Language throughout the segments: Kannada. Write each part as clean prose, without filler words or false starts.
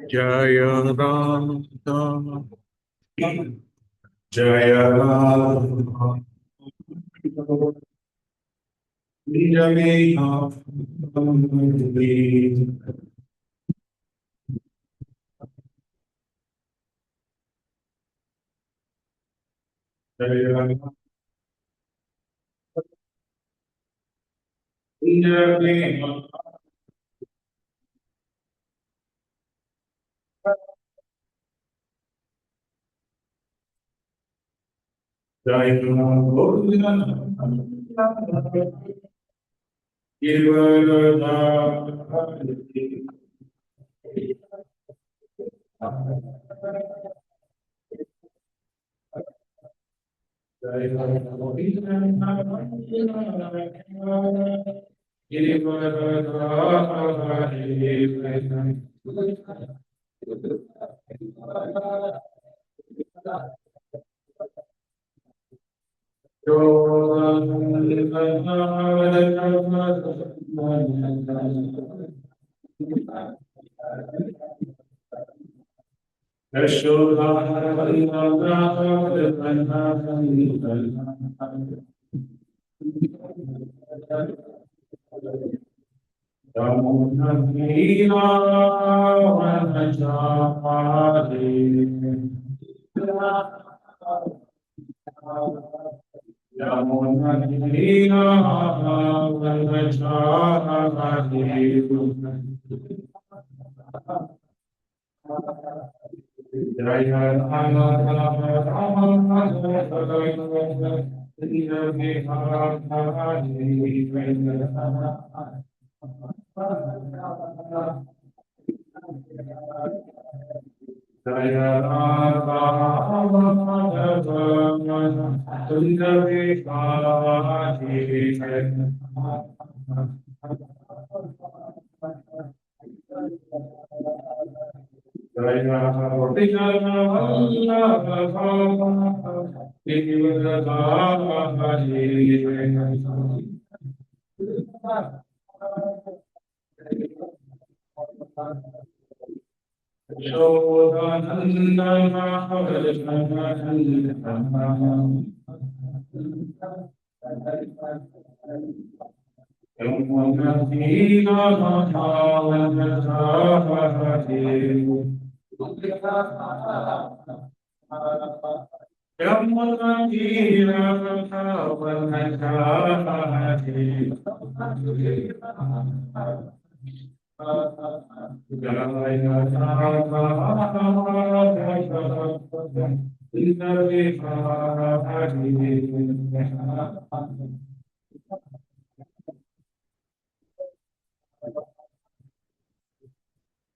Jaya Ram, Jaya Ram, Jaya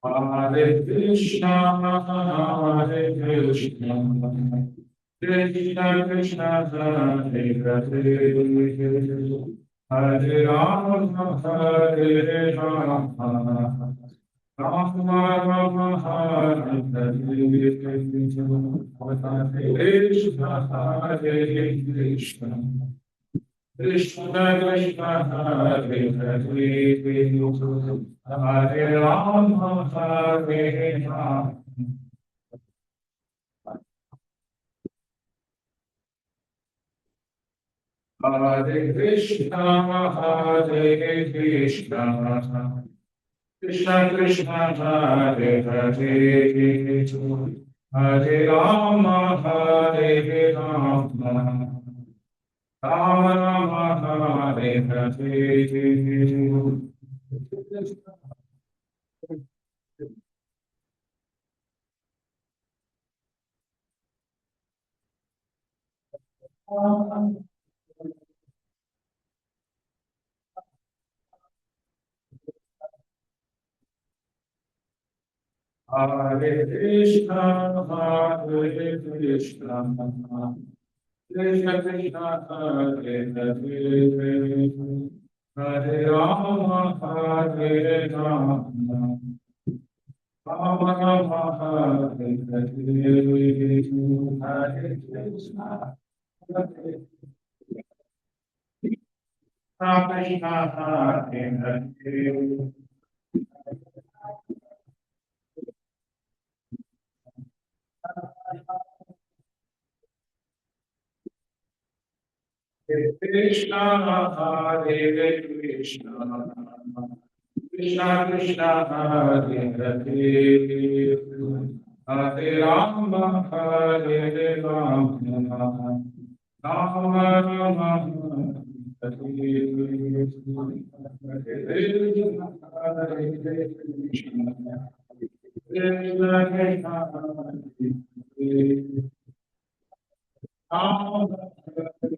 Hare Krishna, Hare Krishna, Krishna Krishna, Hare Hare, Hare Rama, Hare Rama, Rama Rama, Hare Hare, Hare Krishna, Hare Krishna. Krishna Krishna Hare Hare Hare Rama Hare Rama Hare Krishna Hare Krishna Krishna Krishna Hare Hare Hare Rama Hare Rama Rama Rama Hare Hare Hare Krishna, Hare Krishna, Krishna Krishna, Hare Hare, Hare Rama, Hare Rama, Rama Rama, Hare Hare, Hare Krishna, Hare Krishna Hare Hare Krishna Hare Krishna Krishna Krishna Hare Hare Hare Rama Hare Rama Rama Rama Hare Krishna Krishna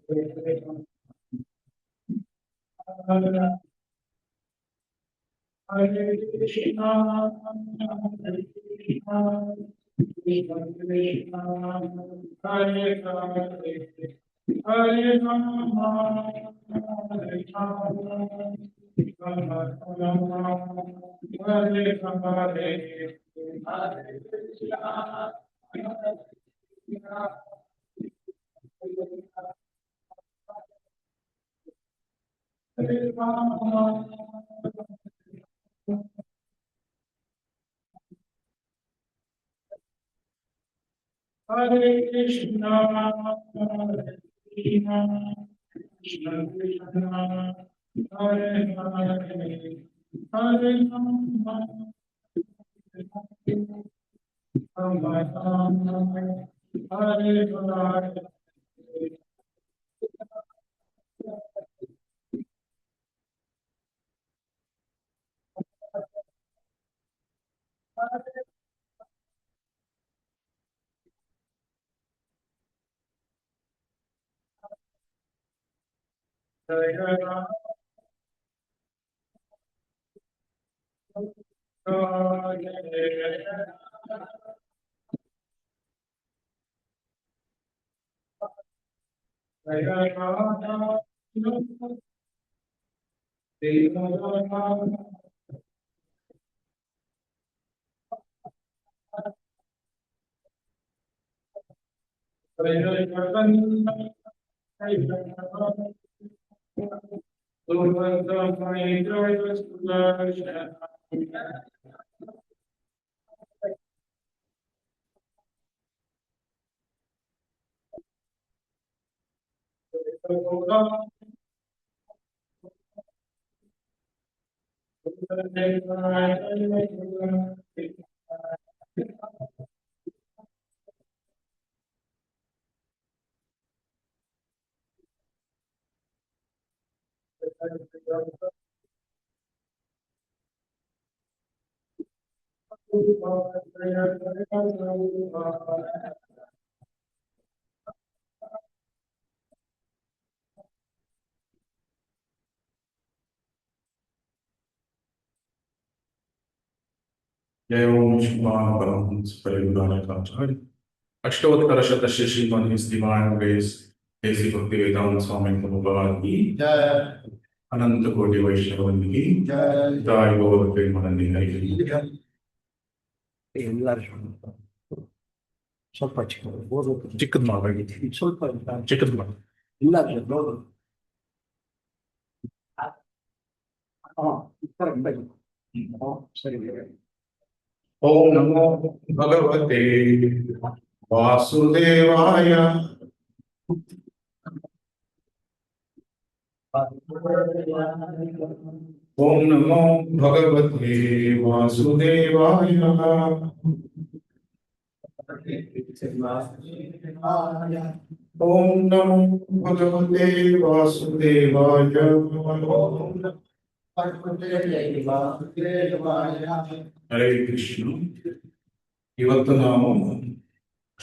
Krishna Hare Hare Krishna, Hare Krishna, Krishna Krishna, Hare Hare, Hare Rama, Hare Rama, Rama Rama, Hare Hare, Hare Krishna, Hare Krishna, Hare Rama. Hare Krishna, Hare Krishna, Krishna Krishna, Hare Hare, Hare Rama, Rama Rama, Hare Hare. Hare Rama, Hare Rama, जय ओम Shimon Paramahansa Parivardhanakaracharya. Ashtotara Shata Shishman, His Divine Grace, A.C. Bhaktivedanta Swami Prabhupada ki Jai. Ananta Koti Vaishnava ki Jai. Jai Gaur Premanandi Hari ki ಎಲ್ಲರೂ ಸ್ವಲ್ಪ ಚಿಕ್ಕದ್ ಮಾಡಬೇಕಿತ್ತು ಸ್ವಲ್ಪ ಚಿಕ್ಕದ್ ಮಾಡಿ ಇಲ್ಲ ನೋಡು ಸರಿ ಓಂ ನಮೋ ಭಗವತೆ ವಾಸುದೇವಾಯ ಓಂ ನಮೋ ಭಗವತೆ ವಾಸುದೇವಾಯ ಓಂ ನಮೋ ಭಗವತೆ ವಾಸುದೇವಾಯ ಹರೇ ಕೃಷ್ಣ. ಇವತ್ತು ನಾವು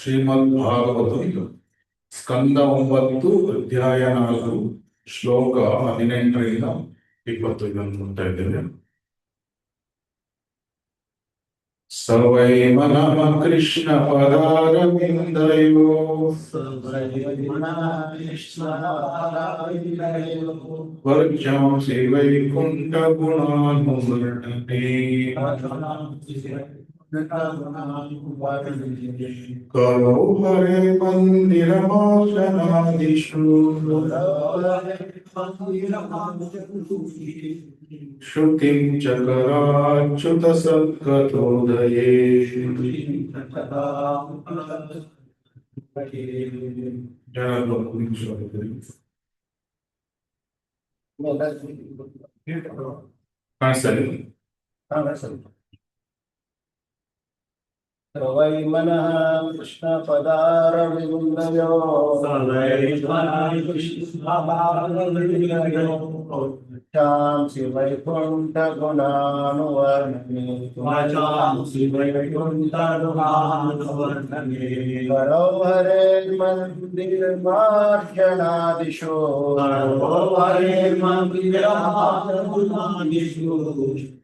ಶ್ರೀಮದ್ ಭಾಗವತ ಸ್ಕಂದ 9 ಅಧ್ಯಾಯ 4 ಶ್ಲೋಕ 18ರಿಂದ 25 ನೋಡ್ತಾ ಇದ್ದೇವೆ. ಸರ್ವೈ ಮನಃ ಕೃಷ್ಣ ಪದಾರವಿಂದಯೋ ವರ್ಜಾಂಸಿ ವೈಕುಂಠ ಗುಣಾನುವರ್ಣನೆ करो हरे मंदिरमाशनादिषु श्रुतिं चकराच्युत सद्गतोदये वै मनः कृष्ण पदारविन्दयो चांसि वैकुण्ठ गुणानुवर्णने करो हरे मंदिर मार्जनादिशो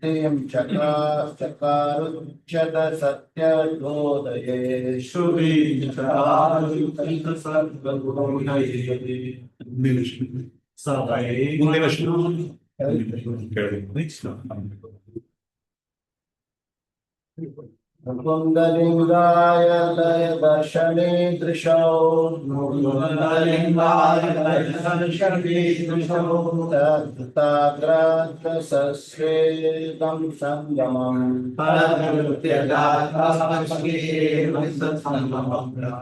तें चकारुच्यत सत्यबोधये ಮುಂದಿನ मुकुन्दलिङ्गाय लय दर्शने दृशौ तद्भुताग्राग्रसस्वेदं सङ्गमम्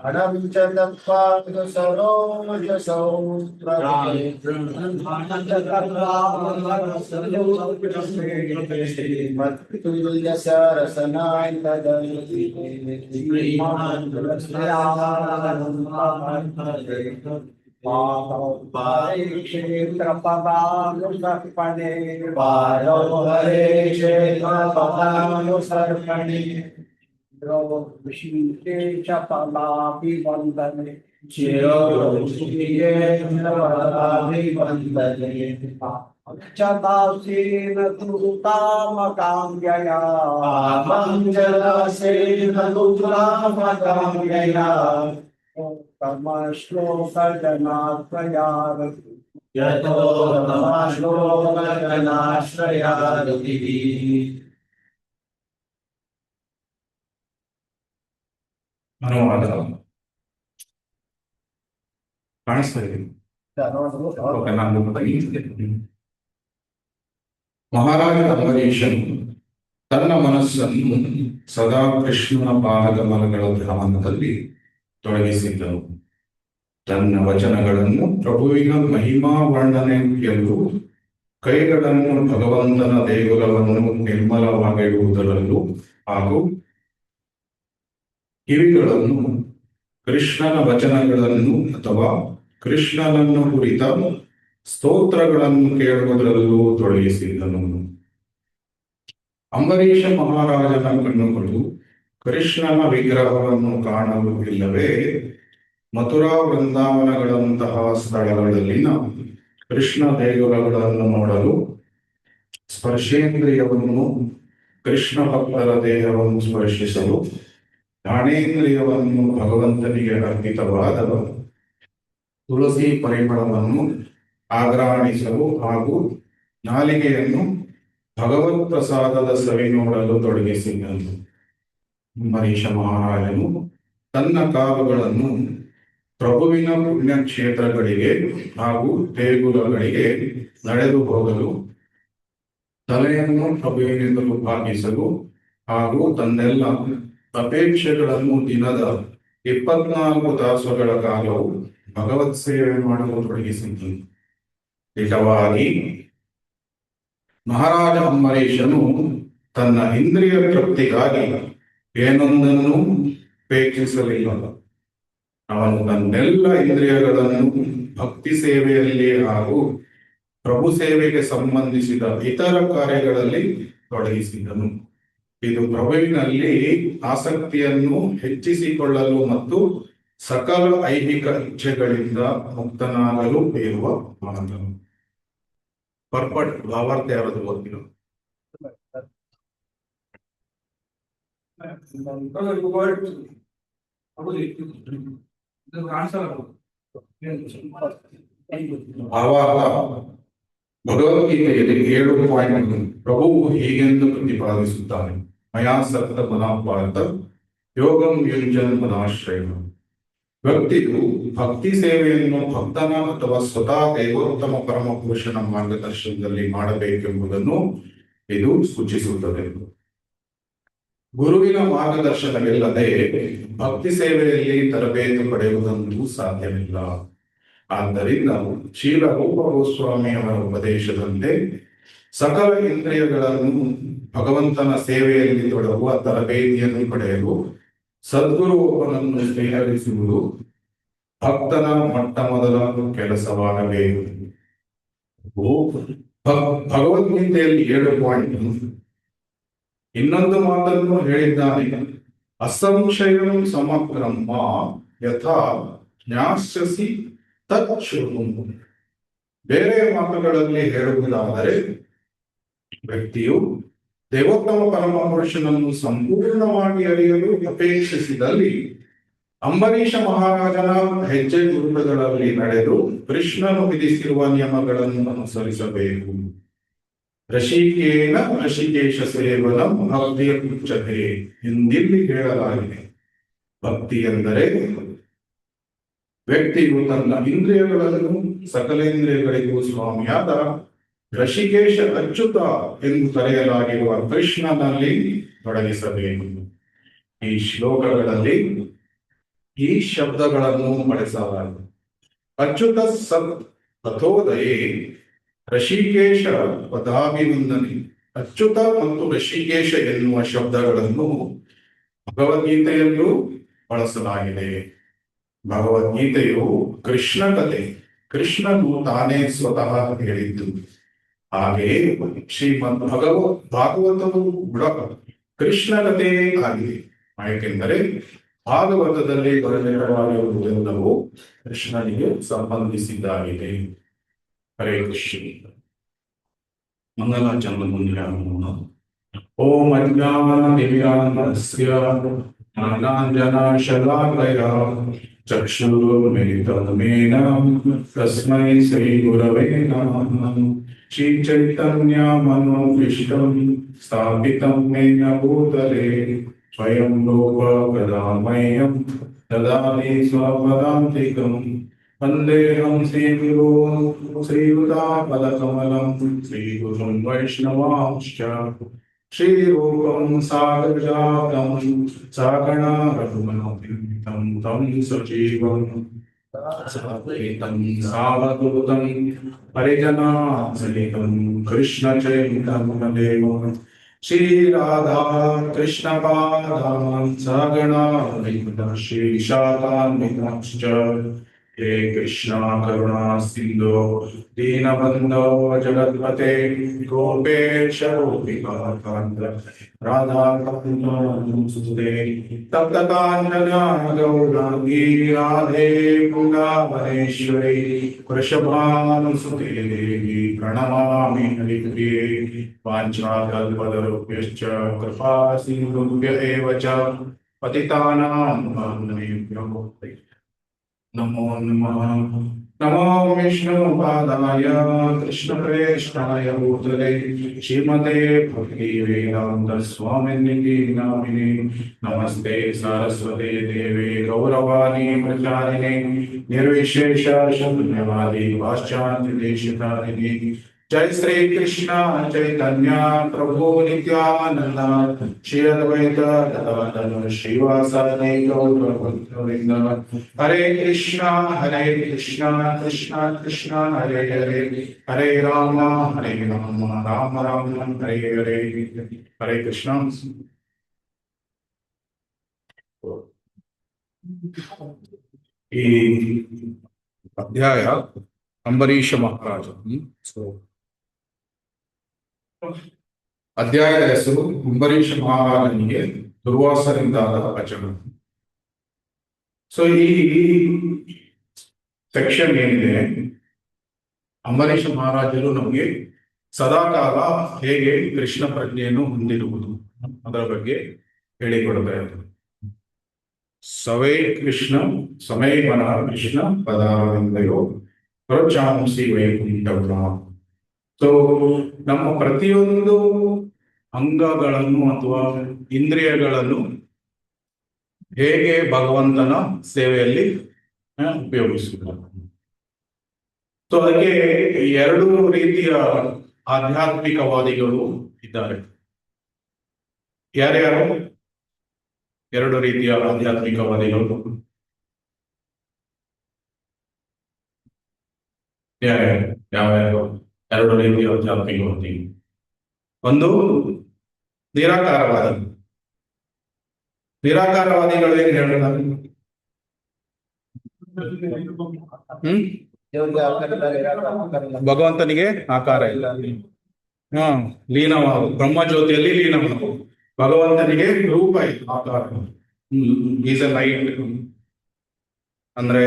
अणं च तत्त्वाग्र सरोजसौ मत्तुल्यस्य रसनाय क्षेत्र पदानुसर्पणे पायो हरे क्षेत्र पदानुसर्पणे विशीकेश पदाभिवन्दने चिरोभिवन्दने चदासेन तुतामकाम्यया जलासेन तुतामकाम्यया तमश्लोकजनाश्रया यतो तमश्लोकजनाश्रया ಅನುವಾದ ಕಾಣಿಸ್ತಾ ಇದೆ. ನಾನು ಮಹಾರಾಜ ಅಂಬರೀಷನು ತನ್ನ ಮನಸ್ಸನ್ನು ಸದಾ ಕೃಷ್ಣನ ಪಾದಕಮಲಗಳ ಧ್ಯಾನದಲ್ಲಿ ತೊಡಗಿಸಿದ್ದನು. ತನ್ನ ವಚನಗಳನ್ನು ಪ್ರಭುವಿನ ಮಹಿಮಾ ವರ್ಣನೆಯಲ್ಲೂ, ಕೈಗಳನ್ನು ಭಗವಂತನ ದೇಗುಲವನ್ನು ನಿರ್ಮಲವಾಗಿಡುವುದರಲ್ಲೂ ಹಾಗೂ ಕಿವಿಗಳನ್ನು ಕೃಷ್ಣನ ವಚನಗಳನ್ನು ಅಥವಾ ಕೃಷ್ಣನನ್ನು ಕುರಿತ ಸ್ತೋತ್ರಗಳನ್ನು ಕೇಳುವುದರಲ್ಲೂ ತೊಡಗಿಸಿದ್ದನು. ಅಂಬರೀಷ ಮಹಾರಾಜನ ಕಣ್ಣುಗಳು ಕೃಷ್ಣನ ವಿಗ್ರಹವನ್ನು ಕಾಣಲು ಇಲ್ಲವೇ ಮಥುರಾ ವೃಂದಾವನಗಳಂತಹ ಸ್ಥಳಗಳಲ್ಲಿನ ಕೃಷ್ಣ ದೇಗುಲಗಳನ್ನು ನೋಡಲು ಸ್ಪರ್ಶೇಂದ್ರಿಯವನ್ನು ಕೃಷ್ಣ ಭಕ್ತರ ದೇಹವನ್ನು ಸ್ಪರ್ಶಿಸಲು, ಜ್ಞಾನೇಂದ್ರಿಯವನ್ನು ಭಗವಂತನಿಗೆ ಅರ್ಪಿತವಾದ ತುಳಸಿ ಪರಿಮಳವನ್ನು ಆಘ್ರಾಣಿಸಲು ಹಾಗೂ ನಾಲಿಗೆಯನ್ನು ಭಗವತ್ ಪ್ರಸಾದದ ಸವಿ ನೋಡಲು ತೊಡಗಿಸಿದ್ದನು. ಅಂಬರೀಷ ಮಹಾರಾಜನು ತನ್ನ ಕಾಲುಗಳನ್ನು ಪ್ರಭುವಿನ ಪುಣ್ಯಕ್ಷೇತ್ರಗಳಿಗೆ ಹಾಗೂ ದೇಗುಲಗಳಿಗೆ ನಡೆದು ಹೋಗಲು, ತಲೆಯನ್ನು ಪ್ರಭುವಿನಿಂದಲೂ ಭಾಗಿಸಲು ಹಾಗೂ ತನ್ನೆಲ್ಲ ಅಪೇಕ್ಷೆಗಳನ್ನು ದಿನದ 24 ತಾಸುಗಳ ಕಾಲವು ಭಗವತ್ ಸೇವೆ ಮಾಡಲು ತೊಡಗಿಸಿದ್ದನು. ನಿಜವಾಗಿ ಮಹಾರಾಜ ಅಂಬರೀಷನು ತನ್ನ ಇಂದ್ರಿಯ ತೃಪ್ತಿಗಾಗಿ ಏನೊಂದನ್ನು ಅಪೇಕ್ಷಿಸಲಿಲ್ಲ. ಅವನು ತನ್ನೆಲ್ಲ ಇಂದ್ರಿಯಗಳನ್ನು ಭಕ್ತಿ ಸೇವೆಯಲ್ಲಿ ಹಾಗೂ ಪ್ರಭು ಸೇವೆಗೆ ಸಂಬಂಧಿಸಿದ ಇತರ ಕಾರ್ಯಗಳಲ್ಲಿ ತೊಡಗಿಸಿದನು. ಇದು ಪ್ರಭುವಿನಲ್ಲಿ ಆಸಕ್ತಿಯನ್ನು ಹೆಚ್ಚಿಸಿಕೊಳ್ಳಲು ಮತ್ತು ಸಕಲ ಐಹಿಕ ಇಚ್ಛೆಗಳಿಂದ ಮುಕ್ತನಾಗಲು ಇರುವ ಮಾರ್ಗ. ಪರ್ಪಟ್ ಭಾವಾರ್ಥ ಯಾರದು ಗೊತ್ತಿಲ್ಲ. ಭಾವಾರ್ಥ ಭಗವದ್ಗೀತೆಯಲ್ಲಿ 7 ಪಾಯಿಂಟ್ ಪ್ರಭುವು ಹೀಗೆಂದು ಪ್ರತಿಪಾದಿಸುತ್ತಾನೆ. ಮಯಾ ಸಕ್ತ ಮನಾಪಾರ್ಥ ಯೋಗಂ ಯುಂಜನ್ ಮನಾಶ್ರಯ. ವ್ಯಕ್ತಿಯು ಭಕ್ತಿ ಸೇವೆಯನ್ನು ಭಕ್ತನ ಅಥವಾ ಸ್ವತಃ ದೈವೋತ್ತಮ ಪರಮ ಪುರುಷನ ಮಾರ್ಗದರ್ಶನದಲ್ಲಿ ಮಾಡಬೇಕೆಂಬುದನ್ನು ಇದು ಸೂಚಿಸುತ್ತದೆ. ಗುರುವಿನ ಮಾರ್ಗದರ್ಶನವಿಲ್ಲದೆ ಭಕ್ತಿ ಸೇವೆಯಲ್ಲಿ ತರಬೇತಿ ಪಡೆಯುವುದಂತೂ ಸಾಧ್ಯವಿಲ್ಲ. ಆದ್ದರಿಂದ ಶೀಲ ರೂಪ ಗೋಸ್ವಾಮಿಯವರ ಉಪದೇಶದಂತೆ ಸಕಲ ಇಂದ್ರಿಯಗಳನ್ನು ಭಗವಂತನ ಸೇವೆಯಲ್ಲಿ ತೊಡಗುವ ತರಬೇತಿಯನ್ನು ಪಡೆಯಲು ಸದ್ಗುರು ಒಬ್ಬನನ್ನು ಸ್ವೀಕರಿಸುವುದು ಭಕ್ತನ ಮೊಟ್ಟ ಮೊದಲ ಕೆಲಸವಾಗಬೇಕು. ಭಗವದ್ಗೀತೆಯಲ್ಲಿ 7 ಪಾಯಿಂಟ್ ಇನ್ನೊಂದು ಮಾತನ್ನು ಹೇಳಿದ್ದಾನೆ. ಅಸಂಶಯಂ ಸಮಬ್ರಹ್ಮ ಯಥಾ ಜ್ಞಾಸ್ಯಸಿ ತತ್ ಶೃಣು. ಬೇರೆ ಮಾತುಗಳಲ್ಲಿ ಹೇಳುವುದಾದರೆ, ವ್ಯಕ್ತಿಯು ದೇವೋತ್ತಮ ಪರಮ ಪುರುಷನನ್ನು ಸಂಪೂರ್ಣವಾಗಿ ಅರಿಯಲು ಅಪೇಕ್ಷಿಸಿದಲ್ಲಿ ಅಂಬರೀಷ ಮಹಾರಾಜನ ಹೆಜ್ಜೆ ಗುರುತುಗಳಲ್ಲಿ ನಡೆದು ಕೃಷ್ಣನು ವಿಧಿಸಿರುವ ನಿಯಮಗಳನ್ನು ಅನುಸರಿಸಬೇಕು. ಋಷಿಕೇನ ಋಷಿಕೇಶ ಸೇವನಂ ಭಕ್ತಿಯ ಉಚ್ಯತೆ ಎಂದಿಲ್ಲಿ ಹೇಳಲಾಗಿದೆ. ಭಕ್ತಿ ಎಂದರೆ ವ್ಯಕ್ತಿಯು ತನ್ನ ಇಂದ್ರಿಯಗಳನ್ನು ಸಕಲೇಂದ್ರಿಯಗಳಿಗೂ ಸ್ವಾಮಿಯಾದ ಋಷಿಕೇಶ ಅಚ್ಯುತ ಎಂದು ಕರೆಯಲಾಗಿರುವ ಕೃಷ್ಣನಲ್ಲಿ ತೊಡಗಿಸಬೇಕು. ಈ ಶ್ಲೋಕಗಳಲ್ಲಿ ಈ ಶಬ್ದಗಳನ್ನು ಬಳಸಲಾಗಿದೆ. ಅಚ್ಯುತ ಸತ್ ತಥೋದಯೇ ಋಷಿಕೇಶ ಪದಾಭಿವಂದನೆ. ಅಚ್ಯುತ ಮತ್ತು ಋಷಿಕೇಶ ಎನ್ನುವ ಶಬ್ದಗಳನ್ನು ಭಗವದ್ಗೀತೆಯಲ್ಲೂ ಬಳಸಲಾಗಿದೆ. ಭಗವದ್ಗೀತೆಯು ಕೃಷ್ಣ ಕಥೆ, ಕೃಷ್ಣನು ತಾನೇ ಸ್ವತಃ ಹೇಳಿದ್ದು. ಹಾಗೆಯೇ ಶ್ರೀಮದ್ ಭಾಗವತವು ಕೂಡ ಕೃಷ್ಣ ಕಥೆಯೇ ಆಗಿದೆ. ಏಕೆಂದರೆ ಭಾಗವತದಲ್ಲಿ ಬರೆದಿರುವುದೆಲ್ಲವೂ ಕೃಷ್ಣನಿಗೆ ಸಂಬಂಧಿಸಿದ್ದಾಗಿದೆ. ಹರೇ ಕೃಷ್ಣ. ಮಂಗಲಾಚರಣ ಮುಂದಿನ ಓಂ ಅಜ್ಞಾನತಿಮಿರಾಂಧಸ್ಯ ಜ್ಞಾನಾಂಜನಶಲಾಕಯ ಚಕ್ಷುರುನ್ಮಿಲಿತಂ ಯೇನ ತಸ್ಮೈ ಶ್ರೀ ಗುರವೇ ನಮಃ. ಶ್ರೀ ಚೈತನ್ಯ ಮನೋಭೀಷ್ಟಂ ಸ್ಥಾಪಿತಂ ಯೇನ ಭೂತಲೇ ಸ್ವಯಂ ರೂಪ ಕದಾಮಹ್ಯಂ ದದಾಮಿ ಸ್ವಪದಾಂತಿಕಂ. ವಂದೇಹಂ ಶ್ರೀಗುರುಂ ಶ್ರೀಯುತಾಪದಕಮಲಂ ಶ್ರೀಗುರುಂ ವೈಷ್ಣವಾಂಶ್ಚ. ಶ್ರೀರೂಪಂ ಸಾಗರಜಾತಂ ಸಗಣ ರಘುನಾಥಂ ತಂ ಸಜೀವಂ ಸಾದ್ವೈತಂ ಸಾವಧೂತಂ ಪರಿಜನಾಸಹಿತಂ ಕೃಷ್ಣ ಚೈತನ್ಯದೇವಂ ಶ್ರೀ ರಾಧಾ ಕೃಷ್ಣ ಪಾದಾಂ ಸಗಣ ಶ್ರೀ ಶಾಖಾನ್ವಿತಾಂಶ್ಚ. ಹೇ ಕೃಷ್ಣ ಕರುಣಾ ಸಿಂಧೋ ದೀನಬಂಧೋ ಜಗತ್ಪತೆ ಗೋಪೇಶ ಗೋಪಿಕಾ ಕಾಂತ ರಾಧಾಕೃಷ್ಣಸ್ತುತೆ. ತಪ್ತ ಕಾಂಚನ ಗೌರಾಂಗೀ ರಾಧೇ ಪುಂಡಾವನೇಶ್ವರಿ ವೃಷಭಾನುಸುತೆ ದೇವಿ ಪ್ರಣಮಾಮಿ ಹರಿಪ್ರಿಯೇ. ವಾಂಛಾಕಲ್ಪತರುಭ್ಯಶ್ಚ ಕೃಪಾ ಸಿಂಧುಭ್ಯ ಏವ ಚ ಪತಿತಾನಾಂ ಪಾವನೇಭ್ಯೋ ನಮೋ ನಮಃ. ನಮೋ ವಿಷ್ಣು ಪಾದಾಯ ಕೃಷ್ಣ ಪ್ರೇಷ್ಠಾಯ ಭೂತಲೇ ಶ್ರೀಮತೆ ಭಕ್ತಿ ವೇದಾಂತ ಸ್ವಾಮಿನಿಧಿ ನಾಮಿನೇ. ನಮಸ್ತೆ ಸರಸ್ವತಿ ದೇವಿ ಗೌರವಾಣಿ ಪ್ರಚಾರಿಣಿ ನಿರ್ವಿಶೇಷ ಶೂನ್ಯವಾದಿ ಪಾಶ್ಚಾತ್ಯ ದೇಶಧಾರಿಣಿ. जय श्री कृष्ण चैतन्य प्रभु नित्यानंद श्री अद्वैत गदाधर श्रीवासादि गौर भक्तवृंद. हरे कृष्णा कृष्ण कृष्ण हरे हरे हरे राम राम राम हरे हरे. हरे कृष्ण. ಈ ಅಧ್ಯಾಯ ಅಂಬರೀಷ ಮಹಾರಾಜ. ಅಧ್ಯಾಯದ ಹೆಸರು ಅಂಬರೀಷ ಮಹಾರಾಜನಿಗೆ ದುರ್ವಾಸರಿಂದಾದ ವಚನ. ಸೊ ಈ ಸೆಕ್ಷನ್ ಏನಿದೆ, ಅಂಬರೀಷ ಮಹಾರಾಜರು ನಮಗೆ ಸದಾಕಾಲ ಹೇಗೆ ಕೃಷ್ಣ ಪ್ರಜ್ಞೆಯನ್ನು ಹೊಂದಿರುವುದು ಅದರ ಬಗ್ಗೆ ಹೇಳಿಕೊಡ್ತಾ ಇದ್ದಾರೆ. ಸವೈ ಕೃಷ್ಣ ಸಮಯ ಮನ ಕೃಷ್ಣ ಪದಾರವಿಂದಯೋ ಪ್ರೋಚಾಂಸಿ ವೈಕುಂಠ. ಸೊ ನಮ್ಮ ಪ್ರತಿಯೊಂದು ಅಂಗಗಳನ್ನು ಅಥವಾ ಇಂದ್ರಿಯಗಳನ್ನು ಹೇಗೆ ಭಗವಂತನ ಸೇವೆಯಲ್ಲಿ ಉಪಯೋಗಿಸುವುದು. ಸೊ ಅದಕ್ಕೆ ಎರಡು ರೀತಿಯ ಆಧ್ಯಾತ್ಮಿಕವಾದಿಗಳು ಇದ್ದಾರೆ. ಯಾರ್ಯಾರು ಎರಡು ರೀತಿಯ ಆಧ್ಯಾತ್ಮಿಕವಾದಿಗಳು? ಯಾವ್ಯಾವ ಎರಡು ರೀತಿಯ ಆಧ್ಯಾತ್ಮಿಕವಾದಿ? ಒಂದು ನಿರಾಕಾರವಾದಿ. ನಿರಾಕಾರವಾದಿಗಳು ಏನ್ ಹೇಳ್ತಾರೆ? ದೇವರಿಗೆ ಆಕಾರ ಇಲ್ಲ. ಭಗವಂತನಿಗೆ ಆಕಾರ ಇಲ್ಲ. ಲೀನವಾದ ಬ್ರಹ್ಮಜ್ಯೋತಿಯಲ್ಲಿ ಲೀನವಾದ ಭಗವಂತನಿಗೆ ರೂಪ ಇಲ್ಲ, ಆಕಾರ. Is a light. ಅಂದ್ರೆ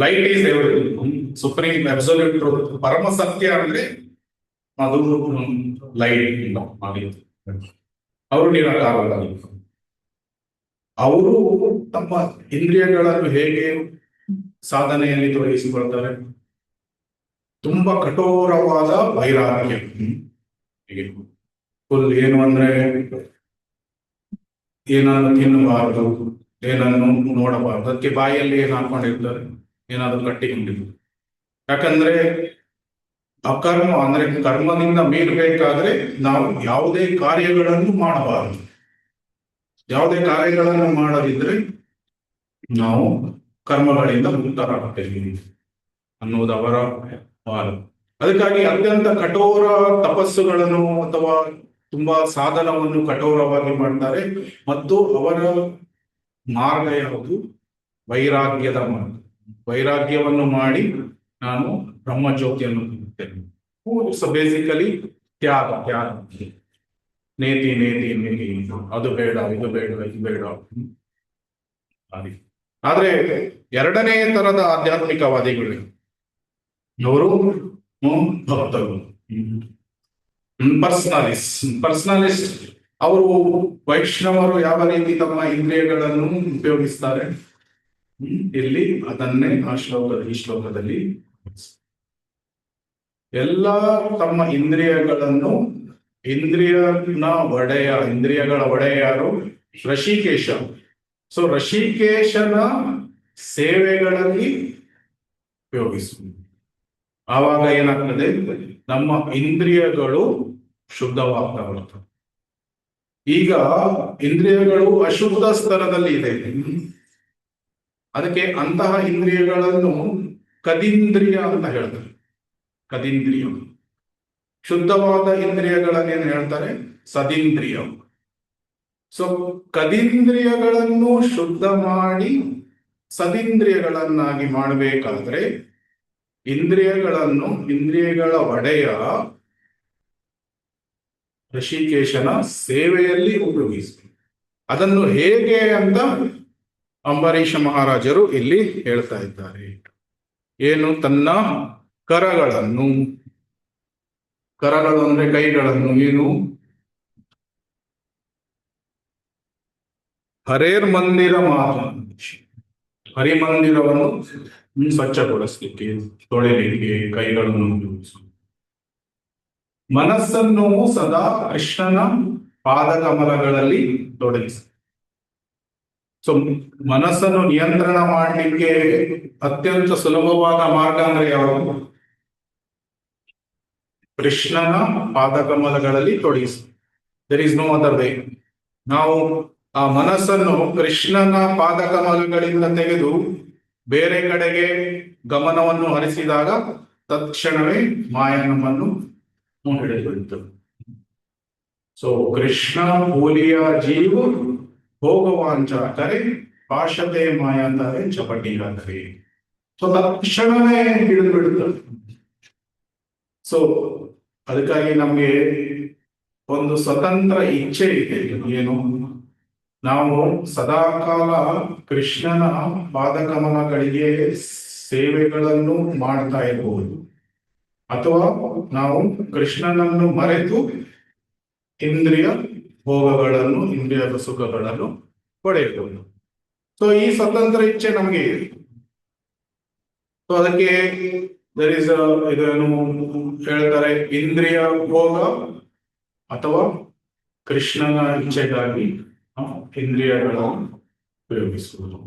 light is everything, supreme absolute truth. ಪರಮ ಸತ್ಯ ಅಂದ್ರೆ ಅದು ಲೈಟ್ ಆಗಿತ್ತು. ಅವರು ನಿರಾಕಾರವಾದಿ. ಅವರು ತಮ್ಮ ಇಂದ್ರಿಯಗಳನ್ನು ಹೇಗೆ ಸಾಧನೆಯಲ್ಲಿ ತೊಡಗಿಸಿಕೊಳ್ತಾರೆ? ತುಂಬಾ ಕಠೋರವಾದ ವೈರಾಗ್ಯ. ಫುಲ್ ಏನು ಅಂದ್ರೆ ಏನನ್ನು ತಿನ್ನಬಾರದು, ಏನನ್ನು ನೋಡಬಾರದು. ಅದಕ್ಕೆ ಬಾಯಲ್ಲಿ ಏನು ಹಾಕೊಂಡಿರ್ತಾರೆ, ಏನಾದ್ರು ಕಟ್ಟಿಕೊಂಡಿರ್ತಾರೆ. ಯಾಕಂದ್ರೆ ಅಕರ್ಮ ಅಂದ್ರೆ ಕರ್ಮದಿಂದ ಮೀರಬೇಕಾದ್ರೆ ನಾವು ಯಾವುದೇ ಕಾರ್ಯಗಳನ್ನು ಮಾಡಬಾರದು. ಯಾವುದೇ ಕಾರ್ಯಗಳನ್ನು ಮಾಡದಿದ್ರೆ ನಾವು ಕರ್ಮಗಳಿಂದ ಮುಕ್ತರಾಗ್ತೇವೆ ಅನ್ನೋದು ಅವರ ವಾದ. ಅದಕ್ಕಾಗಿ ಅತ್ಯಂತ ಕಠೋರ ತಪಸ್ಸುಗಳನ್ನು ಅಥವಾ ತುಂಬಾ ಸಾಧನವನ್ನು ಕಠೋರವಾಗಿ ಮಾಡ್ತಾರೆ. ಮತ್ತು ಅವರ ಮಾರ್ಗ ಯಾವುದು? ವೈರಾಗ್ಯದ ಮಾರ್ಗ. ವೈರಾಗ್ಯವನ್ನು ಮಾಡಿ ನಾನು ಬ್ರಹ್ಮಜ್ಯೋತಿಯನ್ನು ತಿಳಿಯುತ್ತೇನೆ. ಬೇಸಿಕಲಿ ತ್ಯಾಗ. ನೇತಿ ನೇತಿ ನೇತಿ, ಅದು ಬೇಡ, ಇದು ಬೇಡ, ಇದು ಬೇಡ. ಆದ್ರೆ ಎರಡನೇ ತರದ ಆಧ್ಯಾತ್ಮಿಕವಾದಿಗಳು ಅವರು ಭಕ್ತರು, ಪರ್ಸನಲಿಸ್ಟ್. ಅವರು ವೈಷ್ಣವರು ಯಾವ ರೀತಿ ತಮ್ಮ ಇಂದ್ರಿಯಗಳನ್ನು ಉಪಯೋಗಿಸ್ತಾರೆ ಇಲ್ಲಿ ಅದನ್ನೇ ಈ ಶ್ಲೋಕದಲ್ಲಿ ಎಲ್ಲ ತಮ್ಮ ಇಂದ್ರಿಯಗಳನ್ನು ಇಂದ್ರಿಯಗಳ ಒಡೆಯ ಯಾರು? ಋಷಿಕೇಶ. ಸೊ ಋಷಿಕೇಶನ ಸೇವೆಗಳಲ್ಲಿ ಉಪಯೋಗಿಸುವುದು. ಆವಾಗ ಏನಾಗ್ತದೆ? ನಮ್ಮ ಇಂದ್ರಿಯಗಳು ಶುದ್ಧವಾಗ್ತಾ ಬರ್ತವೆ. ಈಗ ಇಂದ್ರಿಯಗಳು ಅಶುದ್ಧ ಸ್ತರದಲ್ಲಿ ಇದೆ. ಅದಕ್ಕೆ ಅಂತಹ ಇಂದ್ರಿಯಗಳನ್ನು ಕದಿಂದ್ರಿಯ ಅಂತ ಹೇಳ್ತಾರೆ. ಕದಿಂದ್ರಿಯ. ಶುದ್ಧವಾದ ಇಂದ್ರಿಯಗಳನ್ನೇನು ಹೇಳ್ತಾರೆ? ಸದಿಂದ್ರಿಯ. ಸೊ ಕದಿಂದ್ರಿಯಗಳನ್ನು ಶುದ್ಧ ಮಾಡಿ ಸದಿಂದ್ರಿಯಗಳನ್ನಾಗಿ ಮಾಡಬೇಕಾದ್ರೆ ಇಂದ್ರಿಯಗಳ ಒಡೆಯ ಋಷಿಕೇಶನ ಸೇವೆಯಲ್ಲಿ ಉಪಯೋಗಿಸಬೇಕು. ಅದನ್ನು ಹೇಗೆ ಅಂತ ಅಂಬರೀಷ ಮಹಾರಾಜರು ಇಲ್ಲಿ ಹೇಳ್ತಾ ಇದ್ದಾರೆ. ಏನು? ತನ್ನ ಕರಗಳು ಅಂದ್ರೆ ಕೈಗಳನ್ನು ಏನು? ಹರೇರ್ ಮಂದಿರ ಹರಿಮಂದಿರವನ್ನು ಸ್ವಚ್ಛಗೊಳಿಸಲಿಕ್ಕೆ, ತೊಳೆಯಲಿಕ್ಕೆ ಕೈಗಳನ್ನು ಉಪಯೋಗಿಸುವುದು. ಮನಸ್ಸನ್ನು ಸದಾ ಕೃಷ್ಣನ ಪಾದಕಮಲಗಳಲ್ಲಿ ತೊಡಗಿಸಿ. ಸೊ ಮನಸ್ಸನ್ನು ನಿಯಂತ್ರಣ ಮಾಡಲಿಕ್ಕೆ ಅತ್ಯಂತ ಸುಲಭವಾದ ಮಾರ್ಗ ಅಂದ್ರೆ ಯಾವುದು? ಕೃಷ್ಣನ ಪಾದಕಮಲಗಳಲ್ಲಿ ತೊಡಗಿಸಿ. There is no other way. ನಾವು ಆ ಮನಸ್ಸನ್ನು ಕೃಷ್ಣನ ಪಾದಕಮಲಗಳಿಂದ ತೆಗೆದು ಬೇರೆ ಕಡೆಗೆ ಗಮನವನ್ನು ಹರಿಸಿದಾಗ ತತ್ಕ್ಷಣವೇ ಮಾಯ ನಮ್ಮನ್ನು ಹಿಡಿದುಕೊಳ್ಳುತ್ತದೆ. ಸೊ ಕೃಷ್ಣ ಭೂಲಿಯ ಜೀವ ಭೋಗವಾಂಚ ಕರೆ ಪಾಶತೆ ಮಾಯ ಅಂತಾರೆ ಚಪಟಿಗ ಕರೆ. ಸೊ ತಕ್ಷಣವೇ ಹಿಡಿದು ಬಿಡುತ್ತದೆ. ಸೊ ಅದಕ್ಕಾಗಿ ನಮಗೆ ಒಂದು ಸ್ವತಂತ್ರ ಇಚ್ಛೆ ಇದೆ. ಏನು? ನಾವು ಸದಾಕಾಲ ಕೃಷ್ಣನ ಪಾದಕಮಲಗಳಿಗೆ ಸೇವೆಗಳನ್ನು ಮಾಡ್ತಾ ಇರಬಹುದು, ಅಥವಾ ನಾವು ಕೃಷ್ಣನನ್ನು ಮರೆತು ಇಂದ್ರಿಯ ಭೋಗಗಳನ್ನು, ಇಂದ್ರಿಯ ಸುಖಗಳನ್ನು ಪಡೆಯಬಹುದು. ಸೊ ಈ ಸ್ವತಂತ್ರ ಇಚ್ಛೆ ನಮಗೆ ಇದೆ. ಸೊ ಅದಕ್ಕೆ ಇದನ್ನು ಹೇಳ್ತಾರೆ ಇಂದ್ರಿಯ ಭೋಗ ಅಥವಾ ಕೃಷ್ಣನ ಇಚ್ಛೆಗಾಗಿ ಇಂದ್ರಿಯಗಳನ್ನು ಉಪಯೋಗಿಸುವುದು,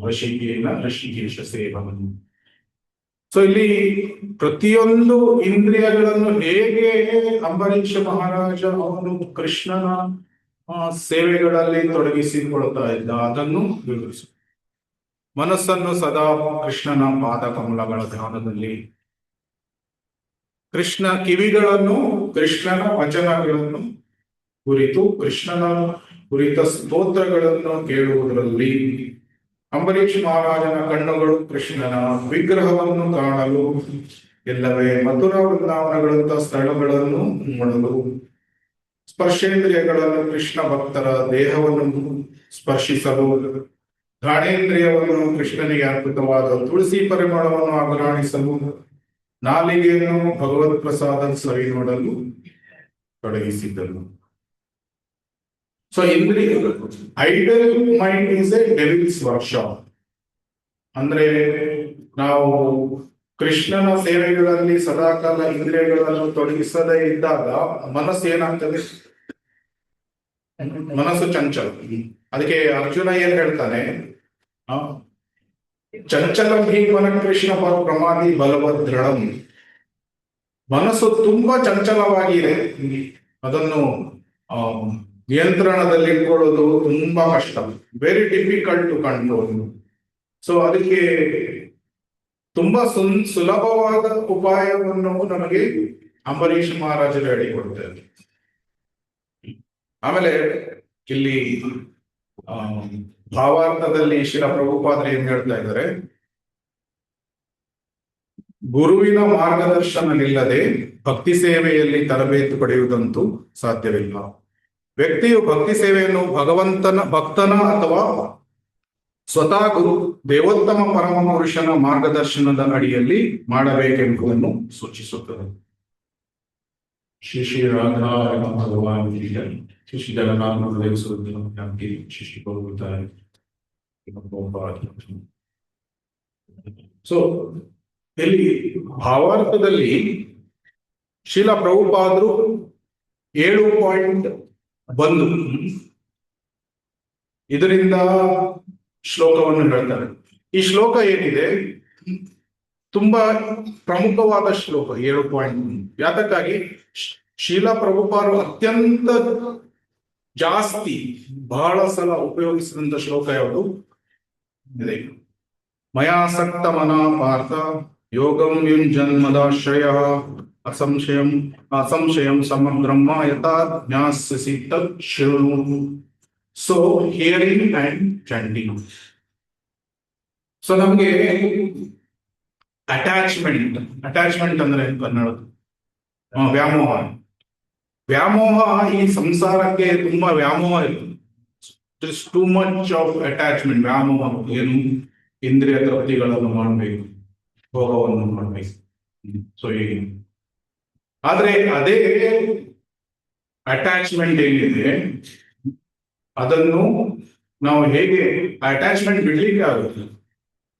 ಋಷಿಕೇಶ ಸೇವನೆ. ಸೊ ಇಲ್ಲಿ ಪ್ರತಿಯೊಂದು ಇಂದ್ರಿಯಗಳನ್ನು ಹೇಗೆ ಅಂಬರೀಷ ಮಹಾರಾಜ ಅವನು ಕೃಷ್ಣನ ಸೇವೆಗಳಲ್ಲಿ ತೊಡಗಿಸಿಕೊಳ್ತಾ ಇದ್ದ ಅದನ್ನು ವಿವರಿಸು. ಮನಸ್ಸನ್ನು ಸದಾ ಕೃಷ್ಣನ ಪಾದ ಕಮಲಗಳ ಧ್ಯಾನದಲ್ಲಿ, ಕೃಷ್ಣ ಕಿವಿಗಳನ್ನು ಕೃಷ್ಣನ ವಚನಗಳನ್ನು ಕುರಿತು ಕೃಷ್ಣನ ಕುರಿತ ಸ್ತೋತ್ರಗಳನ್ನು ಕೇಳುವುದರಲ್ಲಿ, ಅಂಬರೀಷ್ ಮಹಾರಾಜನ ಕಣ್ಣುಗಳು ಕೃಷ್ಣನ ವಿಗ್ರಹವನ್ನು ಕಾಣಲು ಎಲ್ಲವೇ ಮಥುರಾ ವೃಂದಾವನಗಳಂತ ಸ್ಥಳಗಳನ್ನು ನೋಡಲು, ಸ್ಪರ್ಶೇಂದ್ರಿಯಗಳನ್ನು ಕೃಷ್ಣ ಭಕ್ತರ ದೇಹವನ್ನು ಸ್ಪರ್ಶಿಸಲು, ಘಾಣೇಂದ್ರಿಯವನ್ನು ಕೃಷ್ಣನಿಗೆ ಅರ್ಪಿತವಾದ ತುಳಸಿ ಪರಿಮಳವನ್ನು ಆಘ್ರಾಣಿಸಲು, ನಾಲಿಗೆಯನ್ನು ಭಗವತ್ ಪ್ರಸಾದ ಸರಿ ನೋಡಲು ತೊಡಗಿಸಿದ್ದರು. So idle mind is a devil's workshop. ಅಂದ್ರೆ ನಾವು ಕೃಷ್ಣನ ಸೇವೆಗಳಲ್ಲಿ ಸದಾಕಾಲ ಇಂದ್ರಿಯಗಳನ್ನು ತೊಡಗಿಸದೇ ಇದ್ದಾಗ ಮನಸ್ಸು ಏನಾಗ್ತದೆ? ಮನಸ್ಸು ಚಂಚಲ. ಅದಕ್ಕೆ ಅರ್ಜುನ ಏನ್ ಹೇಳ್ತಾನೆ? ಚಂಚಲ ಭೀಮನ ಕೃಷ್ಣ ಪ್ರಮಾದಿ ಬಲವದ್ ದೃಢಂ. ಮನಸ್ಸು ತುಂಬಾ ಚಂಚಲವಾಗಿದೆ, ಅದನ್ನು ನಿಯಂತ್ರಣದಲ್ಲಿ ಇಟ್ಕೊಳ್ಳೋದು ತುಂಬಾ ಕಷ್ಟ, very difficult to control. So ಅದಕ್ಕೆ ತುಂಬಾ ಸುಲಭವಾದ ಉಪಾಯವನ್ನು ನಮಗೆ ಅಂಬರೀಷ್ ಮಹಾರಾಜರು ಹೇಳಿಕೊಡ್ತಾರೆ. ಆಮೇಲೆ ಇಲ್ಲಿ ಭಾವಾರ್ಥದಲ್ಲಿ ಶ್ರೀಲ ಪ್ರಭುಪಾದರು ಏನ್ ಹೇಳ್ತಾ ಇದ್ದಾರೆ? ಗುರುವಿನ ಮಾರ್ಗದರ್ಶನವಿಲ್ಲದೆ ಭಕ್ತಿ ಸೇವೆಯಲ್ಲಿ ತರಬೇತಿ ಪಡೆಯುವುದಂತೂ ಸಾಧ್ಯವಿಲ್ಲ. ವ್ಯಕ್ತಿಯು ಭಕ್ತಿ ಸೇವೆಯನ್ನು ಭಕ್ತನ ಅಥವಾ ಸ್ವತಃ ಗುರು ದೇವೋತ್ತಮ ಪರಮ ಪುರುಷನ ಮಾರ್ಗದರ್ಶನದ ಅಡಿಯಲ್ಲಿ ಮಾಡಬೇಕೆಂಬುದನ್ನು ಸೂಚಿಸುತ್ತದೆ. ಶ್ರೀ ಶ್ರೀ ರಾಧಾ ಭಗವಾನ್ ಶ್ರೀ ಶ್ರೀ ಜಗನ್ನಾಥ ಶ್ರೀ ಶ್ರೀ ಪೌರುತಾರೆ. ಸೊ ಇಲ್ಲಿ ಭಾವಾರ್ಥದಲ್ಲಿ ಶ್ರೀಲ ಪ್ರಭುಪಾದರು 7.1 ಇದರಿಂದ ಶ್ಲೋಕವನ್ನು ಹೇಳ್ತಾರೆ. ಈ ಶ್ಲೋಕ ಏನಿದೆ ತುಂಬಾ ಪ್ರಮುಖವಾದ ಶ್ಲೋಕ 7.1. ಯಾತಕ್ಕಾಗಿ ಶ್ರೀಲ ಪ್ರಭುಪಾದರು ಅತ್ಯಂತ ಜಾಸ್ತಿ ಬಹಳ ಸಲ ಉಪಯೋಗಿಸಿದಂತ ಶ್ಲೋಕ ಯಾವುದು ಇದೆ? ಮಯಾಸಕ್ತ ಮನ ಪಾರ್ಥ ಯೋಗಂ ಯುಂಜನ್ಮದಾಶ್ರಯ ಅಸಂಶಯಂ ಸಮಗ್ರಮ್ಮ ಯಥಾ ಜ್ಞಾಸ್ಯಸಿ ತತ್ ಶೃಣು. So hearing and chanting. So ನಮಗೆ ಅಟ್ಯಾಚ್ಮೆಂಟ್ ಅಂದ್ರೆ ಕನ್ನಡ ವ್ಯಾಮೋಹ ಈ ಸಂಸಾರಕ್ಕೆ ತುಂಬಾ ವ್ಯಾಮೋಹ ಇರುತ್ತೆ. ಟೂ ಮಚ್ ಆಫ್ ಅಟ್ಯಾಚ್ಮೆಂಟ್, ವ್ಯಾಮೋಹ. ಏನು? ಇಂದ್ರಿಯ ತೃಪ್ತಿಗಳನ್ನು ಮಾಡಬೇಕು, ಭೋಗವನ್ನು ಮಾಡಬೇಕು. ಸೊ ಆದ್ರೆ ಅದೇ ಅಟ್ಯಾಚ್ಮೆಂಟ್ ಏನಿದೆ ಅದನ್ನು ನಾವು ಹೇಗೆ ಅಟ್ಯಾಚ್ಮೆಂಟ್ ಬಿಡ್ಲಿಕ್ಕೆ ಆಗುತ್ತೆ?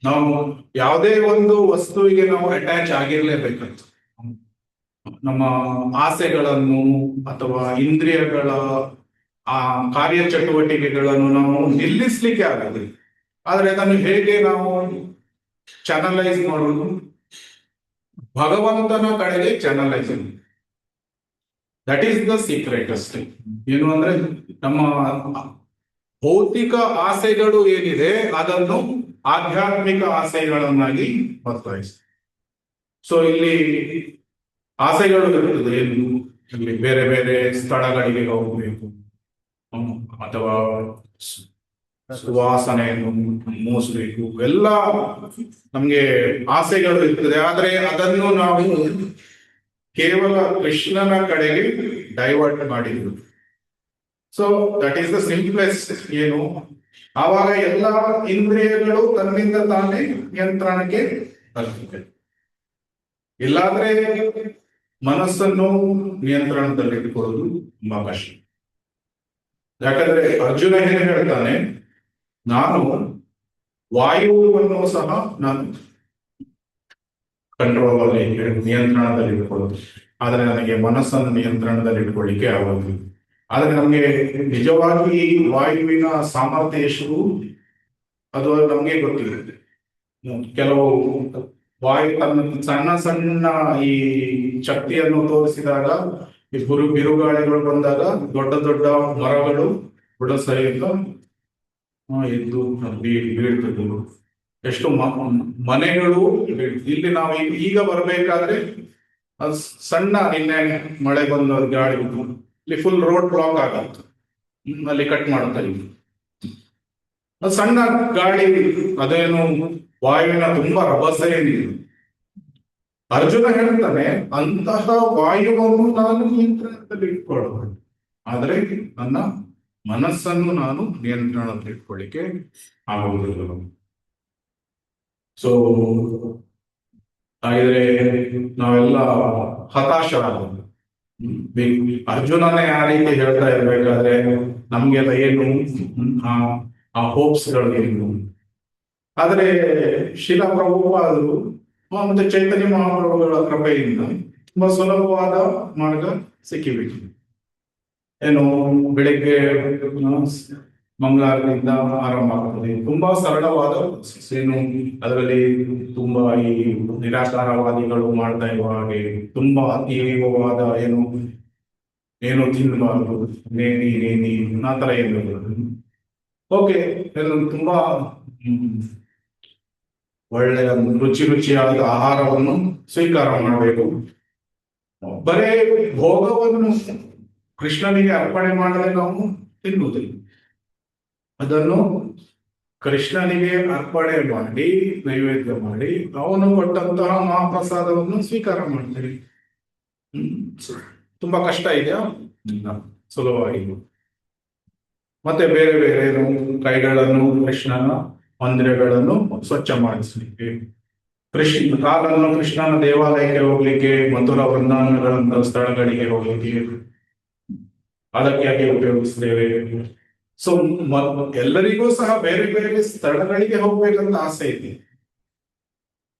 ನಾವು ಯಾವುದೇ ಒಂದು ವಸ್ತುವಿಗೆ ನಾವು ಅಟ್ಯಾಚ್ ಆಗಿರ್ಲೇಬೇಕಂತ. ನಮ್ಮ ಆಸೆಗಳನ್ನು ಅಥವಾ ಇಂದ್ರಿಯಗಳ ಆ ಕಾರ್ಯಚಟುವಟಿಕೆಗಳನ್ನು ನಾವು ನಿಲ್ಲಿಸ್ಲಿಕ್ಕೆ ಆಗುತ್ತೆ. ಆದ್ರೆ ಅದನ್ನು ಹೇಗೆ ನಾವು ಚಾನಲೈಸ್ ಮಾಡೋದು? ಭಗವಂತನ ಕಡೆಗೆ channelising. That is the secret ಅಷ್ಟೇ. ಏನು ಅಂದ್ರೆ ನಮ್ಮ ಭೌತಿಕ ಆಸೆಗಳು ಏನಿದೆ ಅದನ್ನು ಆಧ್ಯಾತ್ಮಿಕ ಆಸೆಗಳನ್ನಾಗಿ ಬದಲಾಯಿಸಿ. ಸೊ ಇಲ್ಲಿ ಆಸೆಗಳು ಇರುತ್ತದೆ. ಏನು? ಇಲ್ಲಿ ಬೇರೆ ಬೇರೆ ಸ್ಥಳಗಳಿಗೆ ಹೋಗಬೇಕು ಅಥವಾ ಸುವಾಸನೆಯನ್ನು ಮೂಸಬೇಕು, ಎಲ್ಲ ನಮ್ಗೆ ಆಸೆಗಳು ಇರ್ತದೆ. ಆದ್ರೆ ಅದನ್ನು ನಾವು ಕೇವಲ ಕೃಷ್ಣನ ಕಡೆಗೆ ಡೈವರ್ಟ್ ಮಾಡಿದ್ರು. So that is the simplest. ಏನು? ಆವಾಗ ಎಲ್ಲ ಇಂದ್ರಿಯಗಳು ತನ್ನಿಂದ ತಾನೇ ನಿಯಂತ್ರಣಕ್ಕೆ ಬರ್ತದೆ. ಇಲ್ಲಾದ್ರೆ ಮನಸ್ಸನ್ನು ನಿಯಂತ್ರಣದಲ್ಲಿಟ್ಟುಕೊಳ್ಳೋದು ತುಂಬಾ ಕಷ್ಟ. ಯಾಕಂದ್ರೆ ಅರ್ಜುನ ಏನು ಹೇಳ್ತಾನೆ? ನಾನು ವಾಯುವನ್ನು ಸಹ ನಾನು ಕಂಟ್ರೋಲ್ ಅಲ್ಲಿ ನಿಯಂತ್ರಣದಲ್ಲಿ ಇಟ್ಕೊಳ್ಳೋದು. ಆದ್ರೆ ನನಗೆ ಮನಸ್ಸನ್ನು ನಿಯಂತ್ರಣದಲ್ಲಿ ಇಟ್ಕೊಳ್ಳಿಕ್ಕೆ ಆಗೋದು. ಆದ್ರೆ ನಮಗೆ ನಿಜವಾಗಿ ವಾಯುವಿನ ಸಾಮರ್ಥ್ಯ ಎಷ್ಟು ಅದು ನಮಗೆ ಗೊತ್ತಿರುತ್ತೆ. ಕೆಲವು ವಾಯು ತನ್ನ ಸಣ್ಣ ಸಣ್ಣ ಈ ಶಕ್ತಿಯನ್ನು ತೋರಿಸಿದಾಗ, ಈ ಬಿರುಗಾಳಿಗಳು ಬಂದಾಗ ದೊಡ್ಡ ದೊಡ್ಡ ಮರಗಳು ಬುಡ ಸಹಿತ ಎದ್ದು ಬೀಳ್ತದೆ. ಎಷ್ಟು ಮನೆಗಳು ಇಲ್ಲಿ ನಾವು ಈಗ ಬರಬೇಕಾದ್ರೆ ಅದು ಸಣ್ಣ ನಿನ್ನೆ ಮಳೆ ಬಂದು ಗಾಳಿ ಇಲ್ಲಿ ಫುಲ್ ರೋಡ್ ಬ್ಲಾಕ್ ಆಗತ್ತು, ಅಲ್ಲಿ ಕಟ್ ಮಾಡ್ತಾ ಇದ್ವಿ. ಅದು ಸಣ್ಣ ಗಾಳಿ, ಅದೇನು ವಾಯುವಿನ ತುಂಬಾ ರಭಸ ಏನಿದೆ. ಅರ್ಜುನ ಹೇಳ್ತಾನೆ, ಅಂತಹ ವಾಯುವನ್ನು ನಾನು ನಿಯಂತ್ರಣದಲ್ಲಿ ಇಟ್ಕೊಳ್ಳಬಹುದು, ಆದರೆ ನನ್ನ ಮನಸ್ಸನ್ನು ನಾನು ನಿಯಂತ್ರಣದಲ್ಲಿ ಇಟ್ಕೊಳ್ಳಿಕ್ಕೆ ಆಗುವುದಿಲ್ಲ. ಸೊ ಹಾಗಿದ್ರೆ ನಾವೆಲ್ಲ ಹತಾಶರಾಗೋದು. ಅರ್ಜುನನೇ ಆ ರೀತಿ ಹೇಳ್ತಾ ಇರ್ಬೇಕಾದ್ರೆ ನಮ್ಗೆಲ್ಲ ಏನು ಆ ಹೋಪ್ಸ್ಗಳು ಏನು? ಆದ್ರೆ ಶಿಲಾ ಪ್ರಭುಪಾದರು ಮತ್ತೆ ಚೈತನ್ಯ ಮಹಾಪ್ರಭುಗಳ ಕೃಪೆಯಿಂದ ತುಂಬಾ ಸುಲಭವಾದ ಮಾರ್ಗ ಸಿಕ್ಕಿಬಿಟ್ಟು. ಏನು, ಬೆಳಿಗ್ಗೆ ಮಂಗಳಾರದಿಂದ ಆರಂಭ ಆಗ್ತದೆ. ತುಂಬಾ ಸರಳವಾದ ಏನು, ಅದರಲ್ಲಿ ತುಂಬಾ ಈ ನಿರಾಕಾರವಾದಿಗಳು ಮಾಡ್ತಾ ಇರುವ ಹಾಗೆ ತುಂಬಾ ತೀವ್ರವಾದ ಏನು ತಿನ್ನಬಾರ್ದು, ನೇಣಿ ಆ ತರ ಏನು. ಓಕೆ, ತುಂಬಾ ಒಳ್ಳೆಯ ರುಚಿಯಾದ ಆಹಾರವನ್ನು ಸ್ವೀಕಾರ ಮಾಡಬೇಕು. ಬರೇ ಭೋಗವನ್ನು ಕೃಷ್ಣನಿಗೆ ಅರ್ಪಣೆ ಮಾಡದೆ ನಾವು ತಿನ್ನುವುದಿಲ್ಲ. ಅದನ್ನು ಕೃಷ್ಣನಿಗೆ ಅರ್ಪಣೆ ಮಾಡಿ ನೈವೇದ್ಯ ಮಾಡಿ ಅವನು ಕೊಟ್ಟಂತಹ ಮಹಾಪ್ರಸಾದವನ್ನು ಸ್ವೀಕಾರ ಮಾಡ್ತೀವಿ. ತುಂಬಾ ಕಷ್ಟ ಇದೆಯಾ? ಸುಲಭವಾಗಿ. ಮತ್ತೆ ಬೇರೆ ಬೇರೆ ಕೈಗಳನ್ನು ಕೃಷ್ಣನ ಮಂದಿರಗಳನ್ನು ಸ್ವಚ್ಛ ಮಾಡಿಸ್ಲಿಕ್ಕೆ, ಕಾಲನ್ನು ಕೃಷ್ಣನ ದೇವಾಲಯಕ್ಕೆ ಹೋಗ್ಲಿಕ್ಕೆ, ಮಥುರಾ ವೃಂದಾವನಗಳಂತ ಸ್ಥಳಗಳಿಗೆ ಹೋಗ್ಲಿಕ್ಕೆ ಅದಕ್ಕೆ ಉಪಯೋಗಿಸ್ತೇವೆ. ಸೊ ಎಲ್ಲರಿಗೂ ಸಹ ಬೇರೆ ಬೇರೆ ಸ್ಥಳಗಳಿಗೆ ಹೋಗ್ಬೇಕಂತ ಆಸೆ ಇದೆ.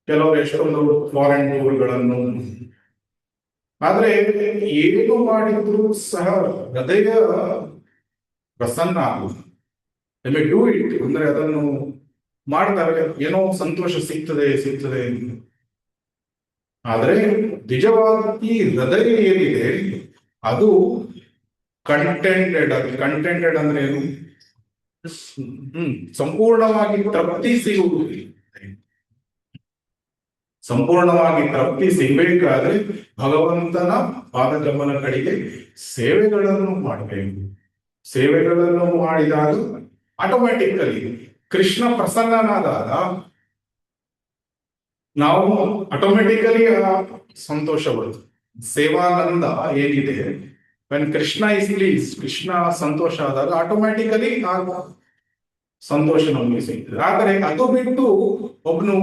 ಕೆಲವರು ಎಷ್ಟೊಂದು ಫಾರಿನ್ ಟೂರ್ಗಳನ್ನು, ಆದ್ರೆ ಏನು ಮಾಡಿದ್ರು ಸಹ ಹೃದಯ ಪ್ರಸನ್ನ ಆಗುವುದು. ಡೂ ಇಟ್ ಅಂದ್ರೆ ಅದನ್ನು ಮಾಡ್ತಾರೆ, ಏನೋ ಸಂತೋಷ ಸಿಗ್ತದೆ. ಆದ್ರೆ ನಿಜವಾಗಿ ಹೃದಯ ಏನಿದೆ ಅದು ಕಂಟೆಂಟೆಡ್ ಅಂದ್ರೆ ಏನು? ಸಂಪೂರ್ಣವಾಗಿ ತೃಪ್ತಿ ಸಿಗುವುದು. ಸಂಪೂರ್ಣವಾಗಿ ತೃಪ್ತಿ ಸಿಗಬೇಕಾದ್ರೆ ಭಗವಂತನ ಪಾದಗಮನ ಕಡೆಗೆ ಸೇವೆಗಳನ್ನು ಮಾಡಬೇಕು. ಸೇವೆಗಳನ್ನು ಮಾಡಿದಾಗ ಆಟೋಮ್ಯಾಟಿಕಲಿ ಕೃಷ್ಣ ಪ್ರಸನ್ನನಾದಾಗ ನಾವು ಆಟೋಮೆಟಿಕಲಿ ಸಂತೋಷ ಬರುತ್ತೆ. ಸೇವಾನಂದ ಏನಿದೆ, when Krishna is please, Krishna ಸಂತೋಷ ಆದಾಗ ಆಟೋಮ್ಯಾಟಿಕಲಿ ಆ ಸಂತೋಷ ನಮಗೆ ಸಿಗ್ತದೆ. ಆದರೆ ಅದು ಬಿಟ್ಟು ಒಬ್ಬನು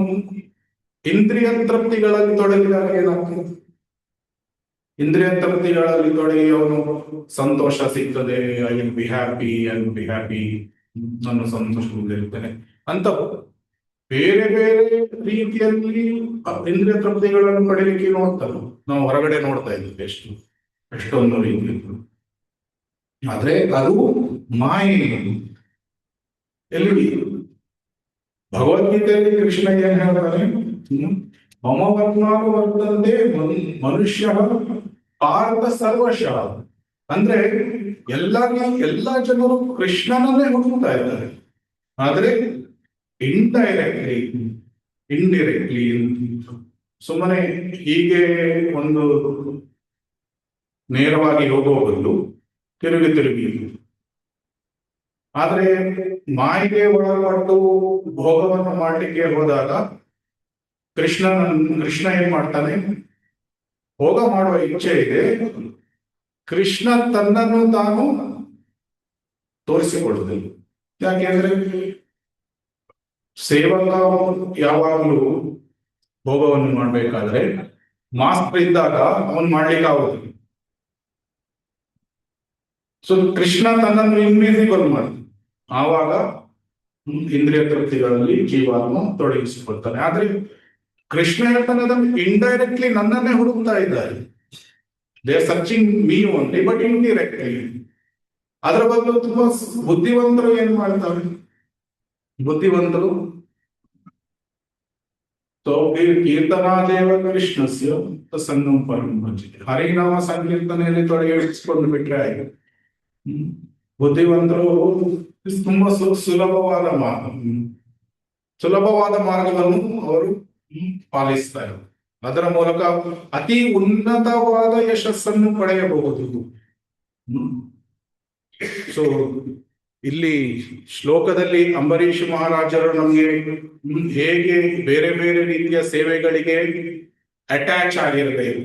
ಇಂದ್ರಿಯ ತೃಪ್ತಿಗಳಲ್ಲಿ ತೊಡಗಿದಾಗ ಏನಾಗ್ತದೆ? ಇಂದ್ರಿಯ ತೃಪ್ತಿಗಳಲ್ಲಿ ತೊಡಗಿ ಅವನು ಸಂತೋಷ ಸಿಗ್ತದೆ, ಐ ವಿಲ್ ಬಿ ಹ್ಯಾಪಿ, ನಾನು ಸಂತೋಷವಾಗಿರ್ತೇನೆ ಅಂತ ಬೇರೆ ಬೇರೆ ರೀತಿಯಲ್ಲಿ ಇಂದ್ರಿಯ ತೃಪ್ತಿಗಳನ್ನು ಪಡೆಯಲಿಕ್ಕೆ ನೋಡ್ತಾರೆ. ನಾವು ಹೊರಗಡೆ ನೋಡ್ತಾ ಇದ್ದೀವಿ ಎಷ್ಟೊಂದು ರೀತಿ. ಆದ್ರೆ ಅದು ಮಾಯೆ. ಎಲ್ಲಿ ಭಗವದ್ಗೀತೆಯಲ್ಲಿ ಕೃಷ್ಣ ಏನ್ ಹೇಳ್ತಾರೆ? ಮಮ ವರ್ಣಾನು ವರ್ತಂತೆ ಮನುಷ್ಯ ಪಾರ್ಥ ಸರ್ವಶಃ. ಅಂದ್ರೆ ಎಲ್ಲಾ ಜನರು ಕೃಷ್ಣನನ್ನೇ ಹುಡುಕ್ತಾ ಇದ್ದಾರೆ, ಆದ್ರೆ ಇಂಡೈರೆಕ್ಟ್ಲಿ ಸುಮ್ಮನೆ ಹೀಗೆ ಒಂದು ನೇರವಾಗಿ ಹೋಗುವ ಬದಲು ತಿರುಗಿ ಆದ್ರೆ ಮಾಯಿಗೆ ಒಳಪಟ್ಟು ಭೋಗವನ್ನು ಮಾಡಲಿಕ್ಕೆ ಹೋದಾಗ ಕೃಷ್ಣ ಏನ್ ಮಾಡ್ತಾನೆ? ಭೋಗ ಮಾಡುವ ಇಚ್ಛೆ ಇದೆ, ಕೃಷ್ಣ ತನ್ನನ್ನು ತಾನು ತೋರಿಸಿಕೊಳ್ಳುವುದಿಲ್ಲ. ಯಾಕೆಂದ್ರೆ ಸೇವಕ ಯಾವಾಗಲೂ ಭೋಗವನ್ನು ಮಾಡ್ಬೇಕಾದ್ರೆ ಮಾಸ್ಟರ್ ಇದ್ದಾಗ ಅವನು ಮಾಡ್ಲಿಕ್ಕೆ ಆಗುದಿಲ್ಲ. ಸೊ ಕೃಷ್ಣ ತನ್ನನ್ನು ಇನ್ವಿಸಿಬಲ್ ಮಾಡ್ತಾನೆ, ಆವಾಗ ಇಂದ್ರಿಯ ತೃಪ್ತಿಗಳಲ್ಲಿ ಜೀವಾತ್ಮ ತೊಡಗಿಸಿಕೊಳ್ತಾನೆ. ಆದ್ರೆ ಕೃಷ್ಣ ಹೇಳ್ತಾನೆ ಅದನ್ನು ಇಂಡೈರೆಕ್ಟ್ಲಿ ನನ್ನನ್ನೇ ಹುಡುಕ್ತಾ ಇದ್ದಾರೆ. They are searching me only but indirectly. ಅದರ ಬದಲು ತುಂಬಾ ಬುದ್ಧಿವಂತರು ಏನ್ ಮಾಡ್ತಾರೆ, ಬುದ್ಧಿವಂತರು ಕೀರ್ತನಾದೇವ ಕೃಷ್ಣಸ್ಯ ಸಂಗಮ ಪರಂ ಭಜಿತೆ, ಹರಿನಾಮ ಸಂಕೀರ್ತನೆಯಲ್ಲಿ ತೊಡಗಿಸಿಕೊಂಡು ಬಿಟ್ರೆ ಆಯ್ತು. ಬುದ್ಧಿವಂತರು ತುಂಬಾ ಸುಲಭವಾದ ಮಾರ್ಗವನ್ನು ಅವರು ಪಾಲಿಸ್ತಾರೆ. ಅದರ ಮೂಲಕ ಅತಿ ಉನ್ನತವಾದ ಯಶಸ್ಸನ್ನು ಪಡೆಯಬಹುದು. ಸೊ ಇಲ್ಲಿ ಶ್ಲೋಕದಲ್ಲಿ ಅಂಬರೀಷ್ ಮಹಾರಾಜರು ನಮಗೆ ಹೇಗೆ ಬೇರೆ ಬೇರೆ ರೀತಿಯ ಸೇವೆಗಳಿಗೆ ಅಟ್ಯಾಚ್ ಆಗಿರಬೇಕು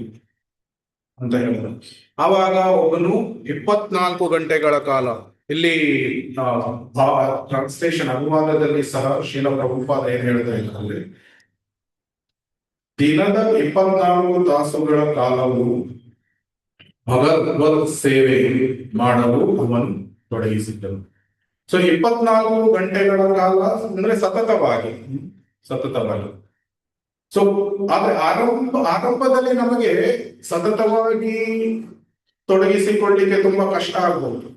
ಅಂತ ಹೇಳಿದ್ರು. ಆವಾಗ ಒಬ್ಬನು 24 ಗಂಟೆಗಳ ಕಾಲ, ಇಲ್ಲಿ ಟ್ರಾನ್ಸ್ಲೇಷನ್ ಅನುವಾದದಲ್ಲಿ ಸಹ ಶ್ರೀಲ ಪ್ರಭುಪಾದ ಏನ್ ಹೇಳ್ತಾ ಇದ್ದಾರೆ, ದಿನದ 24 ತಾಸುಗಳ ಕಾಲವು ಭಗವದ್ ಸೇವೆ ಮಾಡಲು ಅವನು ತೊಡಗಿಸಿದ್ದನು. ಸೊ 24 ಗಂಟೆಗಳ ಕಾಲ ಅಂದ್ರೆ ಸತತವಾಗಿ. ಸೊ ಆದ್ರೆ ಆರಂಭದಲ್ಲಿ ನಮಗೆ ಸತತವಾಗಿ ತೊಡಗಿಸಿಕೊಳ್ಳಿಕ್ಕೆ ತುಂಬಾ ಕಷ್ಟ ಆಗ್ಬಹುದು.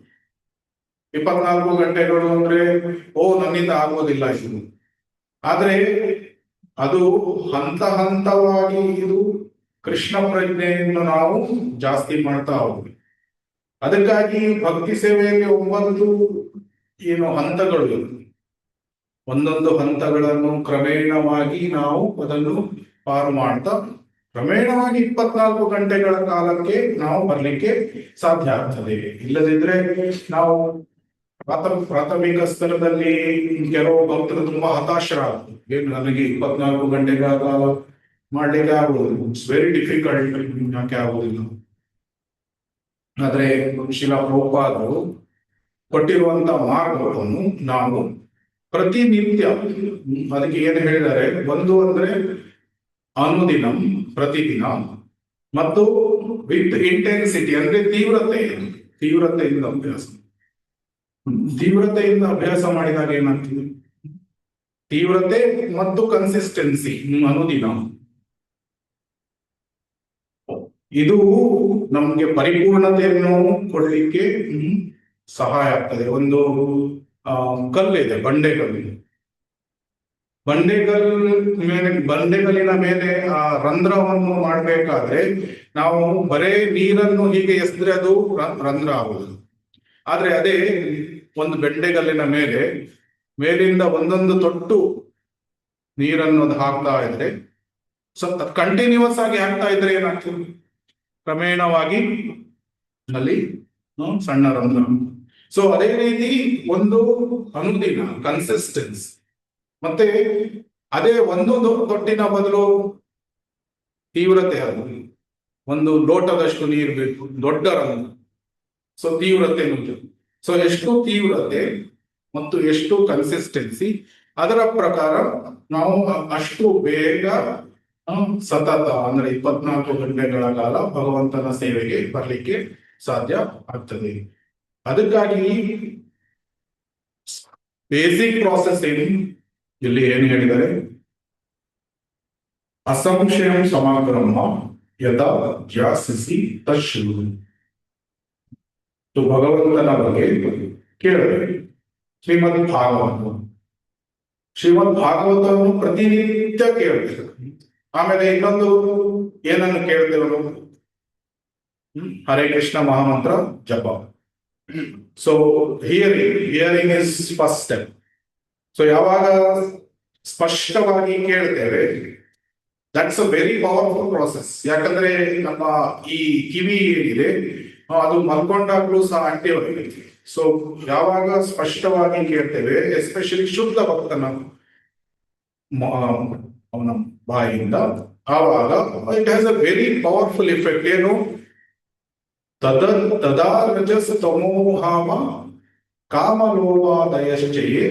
24 ಗಂಟೆಗಳು ಅಂದ್ರೆ ನನ್ನಿಂದ ಆಗೋದಿಲ್ಲ ಇದು. ಆದ್ರೆ ಅದು ಹಂತವಾಗಿ ಇದು ಕೃಷ್ಣ ಪ್ರಜ್ಞೆಯನ್ನು ನಾವು ಜಾಸ್ತಿ ಮಾಡ್ತಾ ಹೋಗ್ತೀವಿ. ಅದಕ್ಕಾಗಿ ಭಕ್ತಿ ಸೇವೆಯಲ್ಲಿ 9 ಹಂತಗಳು, ಒಂದೊಂದು ಹಂತಗಳನ್ನು ಕ್ರಮೇಣವಾಗಿ ನಾವು ಅದನ್ನು ಪಾರು ಮಾಡ್ತಾ ಕ್ರಮೇಣವಾಗಿ 24 ಗಂಟೆಗಳ ಕಾಲಕ್ಕೆ ನಾವು ಬರ್ಲಿಕ್ಕೆ ಸಾಧ್ಯ ಆಗ್ತದೆ. ಇಲ್ಲದಿದ್ರೆ ನಾವು ಪ್ರಾಥಮಿಕ ಸ್ತರದಲ್ಲಿ ಕೆಲವು ಭಕ್ತರು ತುಂಬಾ ಹತಾಶರಾಗ್ತದೆ. ನನಗೆ 24 ಗಂಟೆಗಳ ಕಾಲ ಮಾಡ್ಲಿಕ್ಕೆ ಆಗುವುದಿಲ್ಲ, ಇಟ್ಸ್ ವೆರಿ ಡಿಫಿಕಲ್ಟ್, ಯಾಕೆ ಆಗುವುದಿಲ್ಲ. ಆದ್ರೆ ಶ್ರೀಲ ಪ್ರಭುಪಾದರು ಕೊಟ್ಟಿರುವಂತ ಮಾರ್ಗವನ್ನು ನಾವು ಪ್ರತಿನಿತ್ಯ, ಅದಕ್ಕೆ ಏನು ಹೇಳಿದ್ದಾರೆ, ಒಂದು ಅಂದ್ರೆ ಅನುದಿನ, ಪ್ರತಿದಿನ, ಮತ್ತು ವಿತ್ ಇಂಟೆನ್ಸಿಟಿ ಅಂದ್ರೆ ತೀವ್ರತೆಯಿಂದ ಅಭ್ಯಾಸ ಮಾಡಿದಾಗ ಏನಾಗ್ತದೆ, ತೀವ್ರತೆ ಮತ್ತು ಕನ್ಸಿಸ್ಟೆನ್ಸಿ, ಅನುದಿನ, ಇದು ನಮ್ಗೆ ಪರಿಪೂರ್ಣತೆಯನ್ನು ಕೊಡ್ಲಿಕ್ಕೆ ಸಹಾಯ ಆಗ್ತದೆ. ಒಂದು ಕಲ್ಲಿದೆ, ಬಂಡೆಗಲ್ಲಿನ ಮೇಲೆ ಆ ರಂಧ್ರವನ್ನು ಮಾಡಬೇಕಾದ್ರೆ ನಾವು ಬರೇ ನೀರನ್ನು ಹೀಗೆ ಎಸೆದ್ರೆ ಅದು ರಂಧ್ರ ಆಗುವುದು. ಆದ್ರೆ ಅದೇ ಒಂದು ಬೆಂಡೆಗಲ್ಲಿನ ಮೇಲಿಂದ ಒಂದೊಂದು ತೊಟ್ಟು ನೀರನ್ನು ಅದು ಹಾಕ್ತಾ ಇದ್ರೆ, ಕಂಟಿನ್ಯೂಸ್ ಆಗಿ ಹಾಕ್ತಾ ಇದ್ರೆ ಏನಾಗ್ತದೆ, ಕ್ರಮೇಣವಾಗಿ ಅಲ್ಲಿ ಸಣ್ಣ ರಂಧ್ರ. ಸೊ ಅದೇ ರೀತಿ ಒಂದು ಅನುದಿನ ಕನ್ಸಿಸ್ಟೆನ್ಸ್, ಮತ್ತೆ ಅದೇ ಒಂದು ತೊಟ್ಟಿನ ಬದಲು ತೀವ್ರತೆ, ಅದು ಒಂದು ಲೋಟದಷ್ಟು ನೀರು ಬೇಕು, ದೊಡ್ಡ ರಂಧ್ರ. ಸೊ ತೀವ್ರತೆ, ಸೊ ಎಷ್ಟು ತೀವ್ರತೆ ಮತ್ತು ಎಷ್ಟು ಕನ್ಸಿಸ್ಟೆನ್ಸಿ, ಅದರ ಪ್ರಕಾರ ನಾವು ಅಷ್ಟು ಬೇಗ ಸತತ ಅಂದ್ರೆ 24 ಗಂಟೆಗಳ ಕಾಲ ಭಗವಂತನ ಸೇವೆಗೆ ಬರ್ಲಿಕ್ಕೆ ಸಾಧ್ಯ ಆಗ್ತದೆ. ಅದಕ್ಕಾಗಿ ಬೇಸಿಕ್ ಪ್ರಾಸೆಸ್ ಇಲ್ಲಿ ಏನು ಹೇಳಿದರೆ, ಅಸಂಶಯಂ ಸಮಾಗ್ರಮ ಯದಾ ಜ್ಯಾಸಿಸಿ ತಶ್ರು. ಭಗವಂತನ ಬಗ್ಗೆ ಕೇಳಬೇಕು. ಶ್ರೀಮದ್ ಭಾಗವತವನ್ನು ಪ್ರತಿನಿತ್ಯ ಕೇಳಬೇಕು. ಆಮೇಲೆ ಇನ್ನೊಂದು ಏನನ್ನು ಕೇಳ್ತೇವೆ, ಹರೇ ಕೃಷ್ಣ ಮಹಾಮಂತ್ರ ಜಪ. So hearing is first step. So ಯಾವಾಗ ಸ್ಪಷ್ಟವಾಗಿ ಕೇಳ್ತೇವೆ, that's a very powerful process. ಯಾಕಂದ್ರೆ ನಮ್ಮ ಈ ಕಿವಿ ಏನಿದೆ ಅದು ಮಲ್ಕೊಂಡಾಗ್ಲೂ ಸಹ ಆಕ್ಟಿವ್ ಆಗಿದೆ. ಸೊ ಯಾವಾಗ ಸ್ಪಷ್ಟವಾಗಿ ಕೇಳ್ತೇವೆ, ಎಸ್ಪೆಷಲಿ ಶುದ್ಧ ಭಕ್ತನ ಅವನ ಬಾಯಿಂದ, ಆವಾಗ it has a very powerful effect. ಏನು, ತದಾ ರಜಸ್ ತಮೋಹಾಮ ಕಾಮಲೋಭಾದಯಶ್ಚಯೇ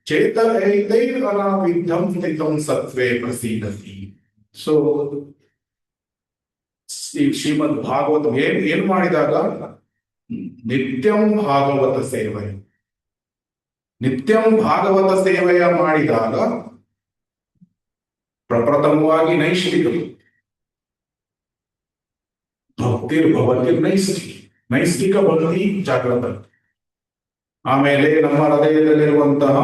ಚೇತೈತೈರನಾವಿದ್ಧಂ ಸ್ಥಿತಂ ಸತ್ವೇ ಪ್ರಸೀದತಿ. ಸೊ ಶ್ರೀಮದ್ ಭಾಗವತ ಏನ್ ಮಾಡಿದಾಗ, ನಿತ್ಯಂ ಭಾಗವತ ಸೇವೆಯ ಮಾಡಿದಾಗ ಪ್ರಪ್ರಥಮವಾಗಿ ನೈಷ್ಠಿಕರು, ಭಕ್ತಿರ್ ನೈಷ್ಠಿಕ, ನೈಷ್ಠಿಕ ಭಕ್ತಿ ಜಾಗೃತ. ಆಮೇಲೆ ನಮ್ಮ ಹೃದಯದಲ್ಲಿರುವಂತಹ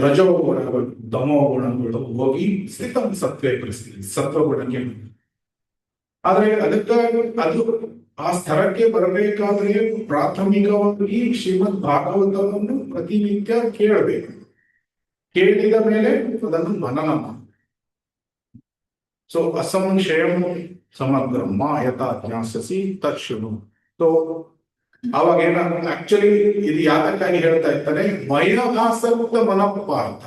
ರಜೋ ಗುಣಗಳು, ತಮೋ ಗುಣಗಳು ಹೋಗಿ ಸ್ಥಿತ ಸತ್ವೇ ಪರಿಸ್ಥಿತಿ, ಸತ್ವ ಗುಣಕ್ಕೆ. ಆದ್ರೆ ಅದಕ್ಕಾಗಿ ಅದು ಆ ಸ್ಥಳಕ್ಕೆ ಬರಬೇಕಾದ್ರೆ ಪ್ರಾಥಮಿಕವಾಗಿ ಶ್ರೀಮದ್ ಭಾಗವತವನ್ನು ಪ್ರತಿನಿತ್ಯ ಕೇಳಬೇಕು. ಕೇಳಿದ ಮೇಲೆ ಅದನ್ನು ಮನನ ಮಾಡಿ. ಸೊ ಅಸಂಶಯಂ ಸಮಗ್ರಮ್ಮ ಯಥಾ ಜ್ಞಾಸಸಿ ತತ್ಶೃಣು. ಸೊ ಅವಾಗ ಏನ ಆಕ್ಚುಲಿ ಇದು ಯಾತಕ್ಕಾಗಿ ಹೇಳ್ತಾ ಇರ್ತಾರೆ, ಮಯ ಆಸಕ್ತ ಮನಪಾರ್ಥ,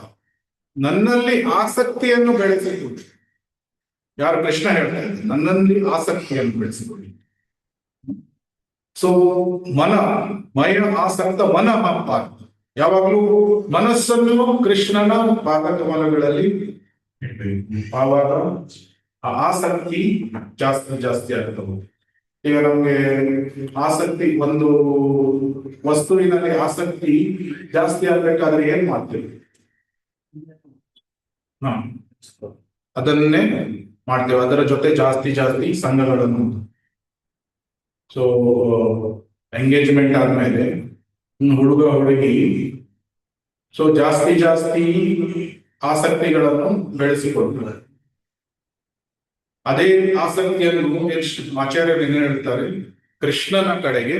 ನನ್ನಲ್ಲಿ ಆಸಕ್ತಿಯನ್ನು ಬೆಳೆಸಿಕೊಳ್ಳಿ. ಯಾರು ಕೃಷ್ಣ ಹೇಳ್ತಾರೆ, ನನ್ನಲ್ಲಿ ಆಸಕ್ತಿಯನ್ನು ಬೆಳೆಸಿಕೊಳ್ಳಿ. ಸೊ ಮಯ ಆಸಕ್ತ ಮನಪಾರ್ಥ, ಯಾವಾಗಲೂ ಮನಸ್ಸನ್ನು ಕೃಷ್ಣನ ಪಾದಕಮಲಗಳಲ್ಲಿ ಇಡಬೇಕು. ಆವಾಗ ಆ ಆಸಕ್ತಿ ಜಾಸ್ತಿ ಆಗ್ತದೆ. ಈಗ ನಮ್ಗೆ ಆಸಕ್ತಿ, ಒಂದು ವಸ್ತುವಿನಲ್ಲಿ ಆಸಕ್ತಿ ಜಾಸ್ತಿ ಆಗ್ಬೇಕಾದ್ರೆ ಏನ್ ಮಾಡ್ತೇವೆ? ಅದನ್ನೇ ಮಾಡ್ತೇವೆ. ಅದರ ಜೊತೆ ಜಾಸ್ತಿ ಸಂಘಗಳನ್ನು. ಸೊ ಎಂಗೇಜ್ಮೆಂಟ್ ಆದ್ಮೇಲೆ ಹುಡುಗ ಹುಡುಗಿ ಸೊ ಜಾಸ್ತಿ ಆಸಕ್ತಿಗಳನ್ನು ಬೆಳೆಸಿಕೊಳ್ತಾರೆ. ಅದೇ ಆಸಕ್ತಿಯನ್ನು ಆಚಾರ್ಯರು ಏನ್ ಹೇಳ್ತಾರೆ, ಕೃಷ್ಣನ ಕಡೆಗೆ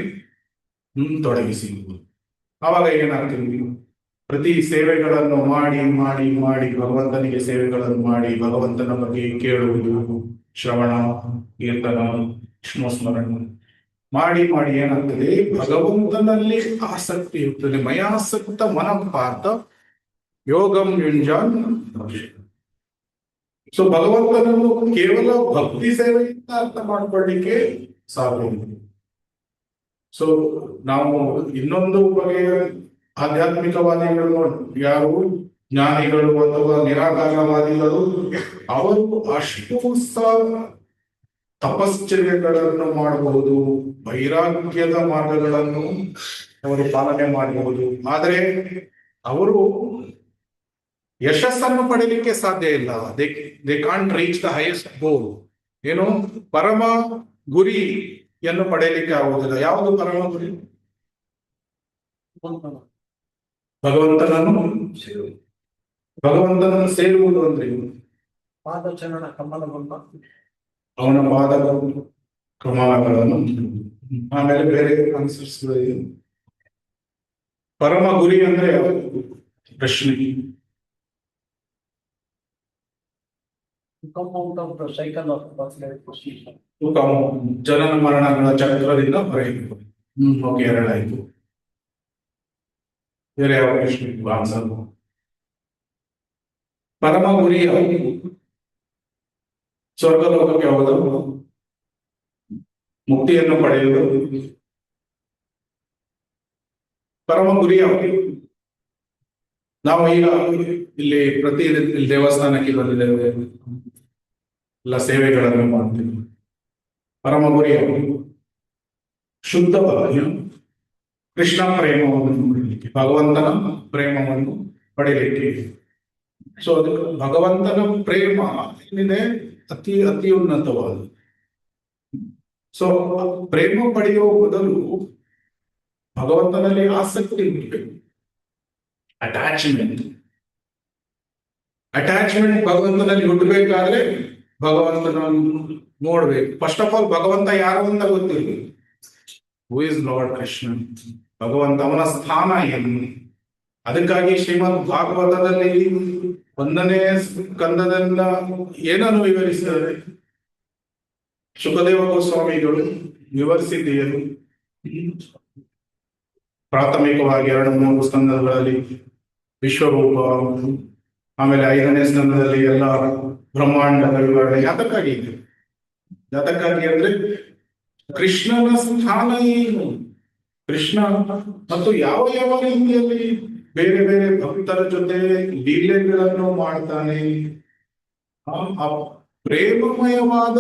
ತೊಡಗಿಸಿರುವುದು. ಆವಾಗ ಏನಾಗ್ತೀವಿ, ಪ್ರತಿ ಸೇವೆಗಳನ್ನು ಮಾಡಿ ಭಗವಂತನಿಗೆ ಸೇವೆಗಳನ್ನು ಮಾಡಿ, ಭಗವಂತನ ಬಗ್ಗೆ ಕೇಳುವುದು, ಶ್ರವಣ, ಕೀರ್ತನ, ವಿಷ್ಣುಸ್ಮರಣ ಮಾಡಿ ಏನಾಗ್ತದೆ, ಭಗವಂತನಲ್ಲಿ ಆಸಕ್ತಿ ಇರ್ತದೆ. ಮಯಾಸಕ್ತ ಮನಪಾರ್ಥ ಯೋಗಂ ಯುಂಜಾನ್. ಸೊ ಭಗವಂತನನ್ನು ಕೇವಲ ಭಕ್ತಿ ಸೇವೆಯಿಂದ ಅರ್ಥ ಮಾಡ್ಕೊಳ್ಳಿಕ್ಕೆ ಸಾಧ್ಯ. ಸೊ ನಾವು ಇನ್ನೊಂದು ಬಗೆಯ ಆಧ್ಯಾತ್ಮಿಕವಾದಿಗಳು, ಯಾರು ಜ್ಞಾನಿಗಳು ಅಥವಾ ನಿರಾಕಾರವಾದಿಗಳು, ಅವರು ಅಷ್ಟು ತಪಶ್ಚರ್ಯಗಳನ್ನು ಮಾಡಬಹುದು, ವೈರಾಗ್ಯದ ಮಾರ್ಗಗಳನ್ನು ಅವರು ಪಾಲನೆ ಮಾಡಬಹುದು. ಆದರೆ ಅವರು ಯಶಸ್ಸನ್ನು ಪಡೆಯಲಿಕ್ಕೆ ಸಾಧ್ಯ ಇಲ್ಲ. They can't reach the highest goal. ಏನು ಪರಮ ಗುರಿಯನ್ನು ಪಡೆಯಲಿಕ್ಕೆ ಆಗುವುದಿಲ್ಲ. ಯಾವುದು ಪರಮ ಗುರಿ? ಭಗವಂತನನ್ನು ಸೇರುವುದು ಅಂದ್ರೆ ಪಾದಚರಣ ಕಮಲವನ್ನು, ಅವನ ಪಾದ ಕಮಲಗಳನ್ನು. ಆಮೇಲೆ ಬೇರೆ ಅನುಸರಿಸುವುದು. ಪರಮ ಗುರಿ ಅಂದ್ರೆ ಪ್ರಶ್ನೆ. ಜನನ ಮರಣಗಳ ಚಕ್ರದಿಂದ ಹೊರಬೇಕು. ಓಕೆ, ಎರಡಾಯ್ತು. ಬೇರೆ ಯಾವ ಪ್ರಶ್ನೆ? ಆನ್ಸರ್ ಪರಮ ಗುರಿ ಯಾವುದು? ಸ್ವರ್ಗಲೋಕಕ್ಕೆ ಹೋಗುವುದು, ಮುಕ್ತಿಯನ್ನು ಪಡೆಯುವುದು ಪರಮ ಗುರಿ ಯಾವುದು? ನಾವು ಈಗ ಇಲ್ಲಿ ಇಲ್ಲಿ ದೇವಸ್ಥಾನಕ್ಕೆ ಬಂದಿದ್ದೇವೆ, ಎಲ್ಲ ಸೇವೆಗಳನ್ನು ಮಾಡ್ತೀವಿ. ಪರಮ ಗುರಿ ಯಾವುದು? ಶುದ್ಧವಾಗಿ ಕೃಷ್ಣ ಪ್ರೇಮವನ್ನು ಪಡೆಯಲಿಕ್ಕೆ, ಭಗವಂತನ ಪ್ರೇಮವನ್ನು ಪಡೆಯಲಿಕ್ಕೆ. ಸೊ ಅದಕ್ಕೆ ಭಗವಂತನ ಪ್ರೇಮ ಏನಿದೆ ಅತಿ ಉನ್ನತವಾದ. ಸೊ ಪ್ರೇಮ ಪಡೆಯುವ ಮೊದಲು ಭಗವಂತನಲ್ಲಿ ಆಸಕ್ತಿ ಇರಬೇಕು. ಅಟ್ಯಾಚ್ಮೆಂಟ್ ಭಗವಂತನಲ್ಲಿ ಹುಟ್ಟಬೇಕಾದ್ರೆ ಭಗವಂತನನ್ನು ನೋಡ್ಬೇಕು. ಫಸ್ಟ್ ಆಫ್ ಆಲ್ ಭಗವಂತ ಯಾರು ಅಂತ ಗೊತ್ತಿರಬೇಕು. Who is lord Krishna? ಭಗವಂತ, ಅವನ ಸ್ಥಾನ ಏನು? ಅದಕ್ಕಾಗಿ ಶ್ರೀಮದ್ ಭಾಗವತದಲ್ಲಿ 1ನೇ ಸ್ಕಂದದಿಂದ ಏನನ್ನು ವಿವರಿಸಿದ್ದಾರೆ ಶುಕದೇವ ಗೋಸ್ವಾಮಿಗಳು ವಿವರಿಸಿದ್ದೀರು. ಪ್ರಾಥಮಿಕವಾಗಿ 2-3 ಸ್ಕಂದಗಳಲ್ಲಿ ವಿಶ್ವರೂಪ, ಆಮೇಲೆ 5ನೇ ಸ್ಕಂದದಲ್ಲಿ ಎಲ್ಲ ಬ್ರಹ್ಮಾಂಡದ ವಿವರಣೆ. ಯಾತಕ್ಕಾಗಿ ಅಂದ್ರೆ ಕೃಷ್ಣನ ಸ್ಥಾನ ಏನು, ಕೃಷ್ಣ ಮತ್ತು ಯಾವ ರೀತಿಯಲ್ಲಿ ಬೇರೆ ಬೇರೆ ಭಕ್ತರ ಜೊತೆ ಲೀಲೆಗಳನ್ನು ಮಾಡ್ತಾನೆ. ಆ ಪ್ರೇಮಮಯವಾದ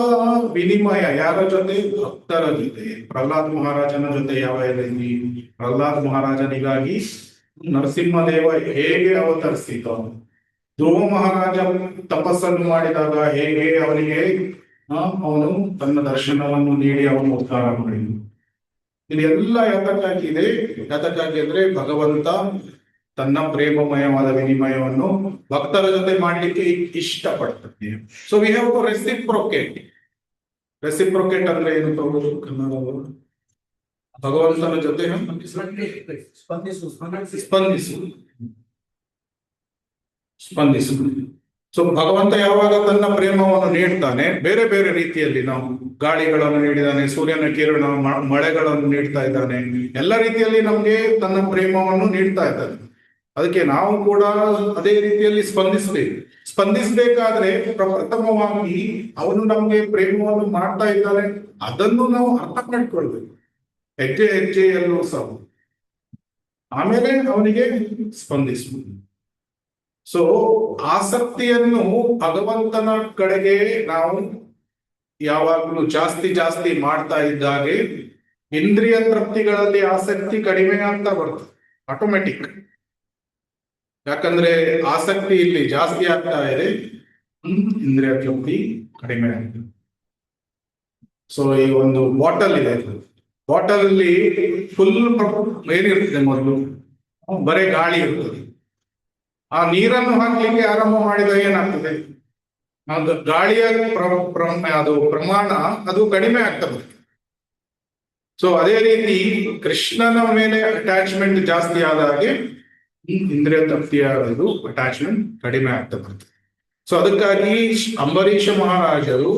ವಿನಿಮಯ ಯಾರ ಜೊತೆ? ಭಕ್ತರ ಜೊತೆ. ಪ್ರಹ್ಲಾದ್ ಮಹಾರಾಜನ ಜೊತೆ ಯಾವ ರೀತಿ? ಪ್ರಹ್ಲಾದ್ ಮಹಾರಾಜನಿಗಾಗಿ ನರಸಿಂಹದೇವ ಹೇಗೆ ಅವತರಿಸಿದ, ಧ್ರುವ ಮಹಾರಾಜ ತಪಸ್ಸನ್ನು ಮಾಡಿದಾಗ ಹೇಗೆ ಅವನಿಗೆ ಅವನು ತನ್ನ ದರ್ಶನವನ್ನು ನೀಡಿ ಅವನು ಉದ್ಧಾರ ಮಾಡಿದ. ಇದೆಲ್ಲ ಯಾತಕ್ಕಾಗಿ ಅಂದ್ರೆ ಭಗವಂತ ತನ್ನ ಪ್ರೇಮಮಯವಾದ ವಿನಿಮಯವನ್ನು ಭಕ್ತರ ಜೊತೆ ಮಾಡ್ಲಿಕ್ಕೆ ಇಷ್ಟಪಡ್ತಾನೆ. So we have to reciprocate. Reciprocate ಅಂದ್ರೆ ಏನು ಪ್ರಭು ಕನ್ನಡ? ಭಗವಂತನ ಜೊತೆ ಸ್ಪಂದಿಸು. ಸೊ ಭಗವಂತ ಯಾವಾಗ ತನ್ನ ಪ್ರೇಮವನ್ನು ನೀಡ್ತಾನೆ, ಬೇರೆ ಬೇರೆ ರೀತಿಯಲ್ಲಿ ನಾವು ಗಾಳಿಗಳನ್ನು ನೀಡಿದಾನೆ, ಸೂರ್ಯನ ಕಿರಣ, ಮಳೆಗಳನ್ನು ನೀಡ್ತಾ ಇದ್ದಾನೆ, ಎಲ್ಲ ರೀತಿಯಲ್ಲಿ ನಮ್ಗೆ ತನ್ನ ಪ್ರೇಮವನ್ನು ನೀಡ್ತಾ ಇದ್ದಾನೆ. ಅದಕ್ಕೆ ನಾವು ಕೂಡ ಅದೇ ರೀತಿಯಲ್ಲಿ ಸ್ಪಂದಿಸಬೇಕಾದ್ರೆ ಪ್ರಪ್ರಥಮವಾಗಿ ಅವನು ನಮ್ಗೆ ಪ್ರೇಮವನ್ನು ಮಾಡ್ತಾ ಇದ್ದಾನೆ, ಅದನ್ನು ನಾವು ಅರ್ಥ ಮಾಡ್ಕೊಳ್ಬೇಕು ಹೆಜ್ಜೆಯಲ್ಲೂ ಸಹ. ಆಮೇಲೆ ಅವನಿಗೆ ಸ್ಪಂದಿಸುವುದು. ಸೊ ಆಸಕ್ತಿಯನ್ನು ಭಗವಂತನ ಕಡೆಗೆ ನಾವು ಯಾವಾಗಲೂ ಜಾಸ್ತಿ ಮಾಡ್ತಾ ಇದ್ದಾಗೆ ಇಂದ್ರಿಯ ತೃಪ್ತಿಗಳಲ್ಲಿ ಆಸಕ್ತಿ ಕಡಿಮೆ ಆಗ್ತಾ ಬರ್ತದೆ ಆಟೋಮೆಟಿಕ್. ಯಾಕಂದ್ರೆ ಆಸಕ್ತಿ ಇಲ್ಲಿ ಜಾಸ್ತಿ ಆಗ್ತಾ ಇದೆ, ಇಂದ್ರಿಯ ತೃಪ್ತಿ ಕಡಿಮೆ ಆಗ್ತದೆ. ಸೊ ಈ ಒಂದು ಬಾಟಲ್ ಇದೆ, ಬಾಟಲ್ ಅಲ್ಲಿ ಫುಲ್ ಏನಿರ್ತದೆ, ಮೊದಲು ಬರೇ ಗಾಳಿ ಇರ್ತದೆ. ಆ ನೀರನ್ನು ಹಾಕ್ಲಿಕ್ಕೆ ಆರಂಭ ಮಾಡಿದಾಗ ಏನಾಗ್ತದೆ, ಅದು ಗಾಳಿಯ ಅದು ಪ್ರಮಾಣ ಅದು ಕಡಿಮೆ ಆಗ್ತದೆ. ಸೊ ಅದೇ ರೀತಿ ಕೃಷ್ಣನ ಮೇಲೆ ಅಟ್ಯಾಚ್ಮೆಂಟ್ ಜಾಸ್ತಿ ಆದಾಗೆ ಇಂದ್ರಿಯ ತೃಪ್ತಿಯ ಅಟ್ಯಾಚ್ಮೆಂಟ್ ಕಡಿಮೆ ಆಗ್ತಾ ಬರ್ತದೆ. ಸೊ ಅದಕ್ಕಾಗಿ ಅಂಬರೀಷ ಮಹಾರಾಜರು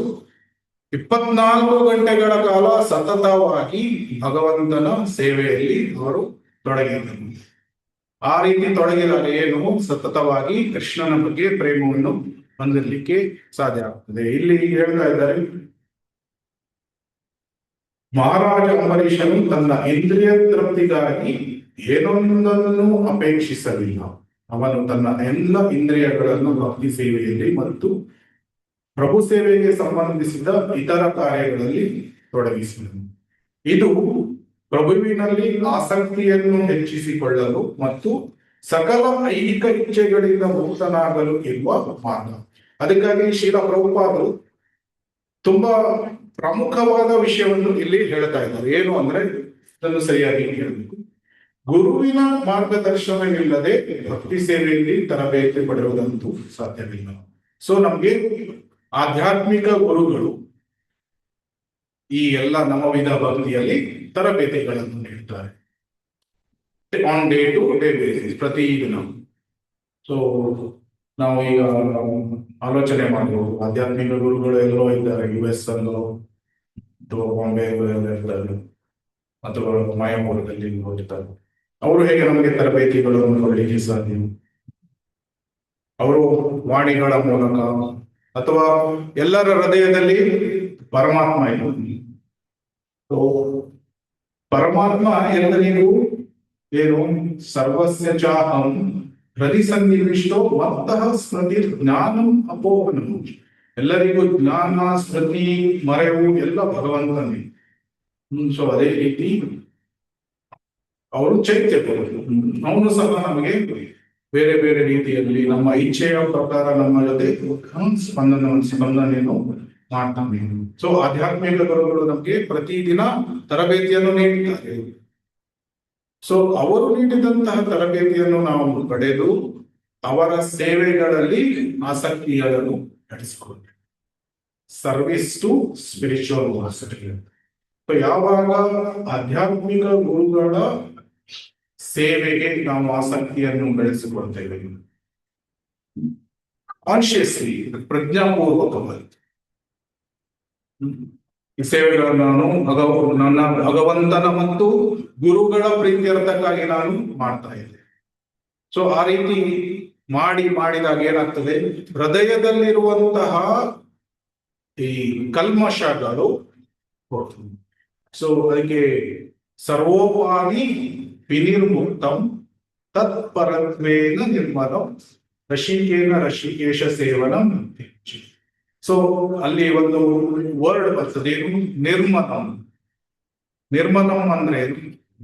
24 ಗಂಟೆಗಳ ಕಾಲ ಸತತವಾಗಿ ಭಗವಂತನ ಸೇವೆಯಲ್ಲಿ ಅವರು ತೊಡಗಿದ್ದರು. ಆ ರೀತಿ ತೊಡಗಿದಾಗ ಏನು, ಸತತವಾಗಿ ಕೃಷ್ಣನ ಬಗ್ಗೆ ಪ್ರೇಮವನ್ನು ಹೊಂದಲಿಕ್ಕೆ ಸಾಧ್ಯ ಆಗ್ತದೆ. ಇಲ್ಲಿ ಹೇಳ್ತಾ ಇದ್ದಾರೆ, ಮಹಾರಾಜ ಅಂಬರೀಷನು ತನ್ನ ಇಂದ್ರಿಯ ತೃಪ್ತಿಗಾಗಿ ಏನೊಂದನ್ನು ಅಪೇಕ್ಷಿಸಲಿಲ್ಲ. ಅವನು ತನ್ನ ಎಲ್ಲ ಇಂದ್ರಿಯಗಳನ್ನು ಭಕ್ತಿ ಸೇವೆಯಲ್ಲಿ ಮತ್ತು ಪ್ರಭು ಸೇವೆಗೆ ಸಂಬಂಧಿಸಿದ ಇತರ ಕಾರ್ಯಗಳಲ್ಲಿ ತೊಡಗಿಸಿದನು. ಇದು ಪ್ರಭುವಿನಲ್ಲಿ ಆಸಕ್ತಿಯನ್ನು ಹೆಚ್ಚಿಸಿಕೊಳ್ಳಲು ಮತ್ತು ಸಕಲ ಐಹಿಕ ಇಚ್ಛೆಗಳಿಂದ ಮುಕ್ತನಾಗಲು ಇರುವ ಮಾರ್ಗ. ಅದಕ್ಕಾಗಿ ಶ್ರೀಲ ಪ್ರಭುಪಾದರು ತುಂಬಾ ಪ್ರಮುಖವಾದ ವಿಷಯವನ್ನು ಇಲ್ಲಿ ಹೇಳ್ತಾ ಇದ್ದಾರೆ. ಏನು ಅಂದ್ರೆ, ಇದನ್ನು ಸರಿಯಾಗಿ ಹೇಳಬೇಕು, ಗುರುವಿನ ಮಾರ್ಗದರ್ಶನವಿಲ್ಲದೆ ಭಕ್ತಿ ಸೇವೆಯಲ್ಲಿ ತರಬೇತಿ ಪಡೆಯುವುದಂತೂ ಸಾಧ್ಯವಿಲ್ಲ. ಸೊ ನಮ್ಗೆ ಆಧ್ಯಾತ್ಮಿಕ ಗುರುಗಳು ಈ ಎಲ್ಲ ನವವಿಧ ಭಕ್ತಿಯಲ್ಲಿ ತರಬೇತಿಗಳನ್ನು ನೀಡ್ತಾರೆ on day to day basis, ಪ್ರತಿದಿನ. ಸೊ ನಾವು ಈಗ ಆಲೋಚನೆ ಮಾಡಬಹುದು, ಆಧ್ಯಾತ್ಮಿಕ ಗುರುಗಳು ಎಲ್ಲೋ ಇದ್ದಾರೆ, US ಅಲ್ಲೋ ಅಥವಾ ಬಾಂಬೆ ಇರ್ತಾರೆ ಅಥವಾ ಮಾಯಾಪುರದಲ್ಲಿ ಇರ್ತಾರೆ. ಅವರು ಹೇಗೆ ನಮಗೆ ತರಬೇತಿಗಳನ್ನು ಕೊಡಲಿಕ್ಕೆ ಸಾಧ್ಯ? ಅವರು ವಾಣಿಗಳ ಮೂಲಕ ಅಥವಾ ಎಲ್ಲರ ಹೃದಯದಲ್ಲಿ ಪರಮಾತ್ಮ ಇದೆ. ಪರಮಾತ್ಮ ಎಲ್ಲರಿಗೂ ಏನು, ಸರ್ವಸ್ಯ ಚಾಹಂ ಹೃದಯ ಸನ್ನಿವಿಷ್ಟೋ ಮತ್ತಃ ಸ್ಮೃತಿ ಜ್ಞಾನಂ ಅಪೋಹನಂ. ಎಲ್ಲರಿಗೂ ಜ್ಞಾನ, ಸ್ಮೃತಿ, ಮರೆವು ಎಲ್ಲ ಭಗವಂತನೇ. ಸೊ ಅದೇ ರೀತಿ ಅವರು ಚೈತ್ಯ ಕೊಡೋದು, ಅವನು ಸಹ ನಮಗೆ ಬೇರೆ ಬೇರೆ ರೀತಿಯಲ್ಲಿ ನಮ್ಮ ಇಚ್ಛೆಯ ಪ್ರಕಾರ ನಮ್ಮ ಜೊತೆ ಸ್ಪಂದನೆಯನ್ನು ಮಾಡ್ತಾನೆ. ಸೊ ಆಧ್ಯಾತ್ಮಿಕ ಗುರುಗಳು ನಮಗೆ ಪ್ರತಿದಿನ ತರಬೇತಿಯನ್ನು ನೀಡುತ್ತಾರೆ. ಸೊ ಅವರು ನೀಡಿದಂತಹ ತರಬೇತಿಯನ್ನು ನಾವು ಪಡೆದು ಅವರ ಸೇವೆಗಳಲ್ಲಿ ಆಸಕ್ತಿಯನ್ನು ನಡೆಸಿಕೊಳ್ಳಬೇಕು. Service to spiritual master. So ಯಾವಾಗ ಆಧ್ಯಾತ್ಮಿಕ ಗುರುಗಳ ಸೇವೆಗೆ ನಾವು ಆಸಕ್ತಿಯನ್ನು ಬೆಳೆಸಿಕೊಳ್ತೇವೆ, ಕಾನ್ಶಿಯಸ್ಲಿ, ಪ್ರಜ್ಞಾಪೂರ್ವಕವಾಗಿ ಈ ಸೇವೆಗಳನ್ನು ನನ್ನ ಭಗವಂತನ ಮತ್ತು ಗುರುಗಳ ಪ್ರೀತ್ಯರ್ಥಕ್ಕಾಗಿ ನಾನು ಮಾಡ್ತಾ ಇದ್ದೆ. ಸೊ ಆ ರೀತಿ ಮಾಡಿದಾಗ ಏನಾಗ್ತದೆ, ಹೃದಯದಲ್ಲಿರುವಂತಹ ಈ ಕಲ್ಮಶಗಳು ಹೋಗ್ತದೆ. ಸೊ ಅದಕ್ಕೆ ಸರ್ವೋಪಾಧಿ ವಿನಿರ್ಮುಕ್ತಂ ತತ್ಪರತ್ವೇನ ನಿರ್ಮಲಂ ಋಷಿಕೇಶ ಸೇವನಂ. ಸೊ ಅಲ್ಲಿ ಒಂದು ವರ್ಡ್ ಬರ್ತದೆ, ನಿರ್ಮಲಂ. ನಿರ್ಮಲಂ ಅಂದ್ರೆ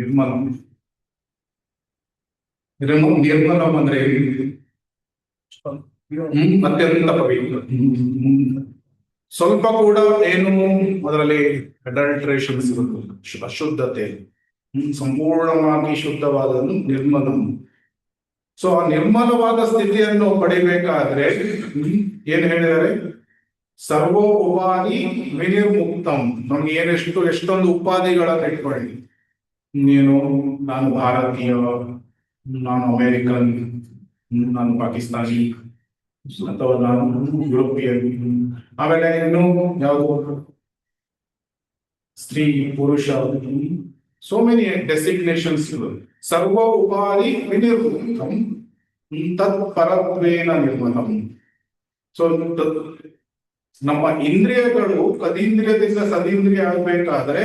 ನಿರ್ಮಲಂ ಅಂದ್ರೆ ಅತ್ಯಂತ ಪವಿತ್ರ. ಸ್ವಲ್ಪ ಕೂಡ ಏನು ಅದರಲ್ಲಿ ಅಡಲ್ಟ್ರೇಷನ್ಸ್ ಇರುತ್ತದೆ, ಅಶುದ್ಧತೆ. ಸಂಪೂರ್ಣವಾಗಿ ಶುದ್ಧವಾದನ್ನು ನಿರ್ಮಲ. ಸೊ ಆ ನಿರ್ಮಲವಾದ ಸ್ಥಿತಿಯನ್ನು ಪಡಿಬೇಕಾದ್ರೆ ಏನ್ ಹೇಳಿದರೆ, ಸರ್ವೋ ಉಪಾಧಿ ವಿನಿರ್ಮುಕ್ತಂ. ನಮ್ಗೆ ಎಷ್ಟೊಂದು ಉಪಾಧಿಗಳನ್ನು ಇಟ್ಕೊಳ್ಳಿ. ನಾನು ಭಾರತೀಯ, ನಾನು ಅಮೇರಿಕನ್, ನಾನು ಪಾಕಿಸ್ತಾನಿ, ಅಥವಾ ನಾನು ಯುರೋಪಿಯನ್, ಆಮೇಲೆ ಇನ್ನು ಯಾವುದು ಸ್ತ್ರೀ ಪುರುಷ, ಸೋ ಮೆನಿ ಡೆಸಿಗ್ನೇಷನ್ಸ್. ಸರ್ವ ಉಪಾಧಿ ವಿನಿರ್ಮುಕ್ತಂ ತತ್ ಪರತ್ವೇನ ನಿರ್ಮಲಂ. ಸೊ ನಮ್ಮ ಇಂದ್ರಿಯಗಳು ಕದೀಂದ್ರಿಯದಿಂದ ಸದೀಂದ್ರಿಯ ಆಗಬೇಕಾದ್ರೆ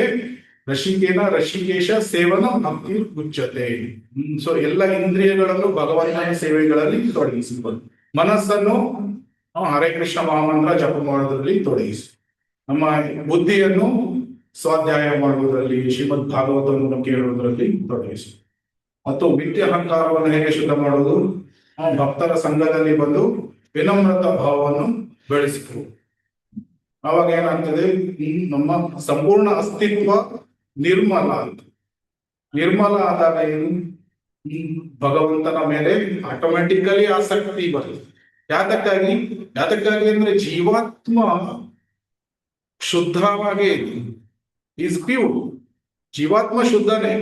ಋಷಿಕೇಶ ಸೇವನ ಭಕ್ತಿ ಉಚ್ಯತೆ. ಸೊ ಎಲ್ಲ ಇಂದ್ರಿಯಗಳನ್ನು ಭಗವಂತನ ಸೇವೆಗಳಲ್ಲಿ ತೊಡಗಿಸಿಕೊಂಡು, ಮನಸ್ಸನ್ನು ಹರೇ ಕೃಷ್ಣ ಮಹಾಮಂತ್ರ ಜಪ ಮಾಡೋದ್ರಲ್ಲಿ ತೊಡಗಿಸಿ, ನಮ್ಮ ಬುದ್ಧಿಯನ್ನು ಸ್ವಾಧ್ಯಾಯ ಮಾಡುವುದರಲ್ಲಿ, ಶ್ರೀಮದ್ ಭಾಗವತವನ್ನು ಕೇಳುವುದರಲ್ಲಿ ತೊಡಗಿಸಿ, ಮತ್ತು ಮಿಥ್ಯ ಅಹಂಕಾರವನ್ನು ಹೇಗೆ ಶುದ್ಧ ಮಾಡುವುದು, ಭಕ್ತರ ಸಂಘದಲ್ಲಿ ಬಂದು ವಿನಮ್ರತ ಭಾವವನ್ನು ಬೆಳೆಸಿತು. ಅವಾಗ ಏನಾಗ್ತದೆ, ನಮ್ಮ ಸಂಪೂರ್ಣ ಅಸ್ತಿತ್ವ ನಿರ್ಮಲ ಅಂತ. ನಿರ್ಮಲ ಆದಾಗ ಏನು, ಭಗವಂತನ ಮೇಲೆ ಆಟೋಮ್ಯಾಟಿಕಲಿ ಆಸಕ್ತಿ ಬರ್ತದೆ. ಯಾತಕ್ಕಾಗಿ ಅಂದ್ರೆ ಜೀವಾತ್ಮ ಶುದ್ಧವಾಗೇ ಈಸ್ ಪ್ಯೂರ್. ಜೀವಾತ್ಮ ಶುದ್ಧನೇ,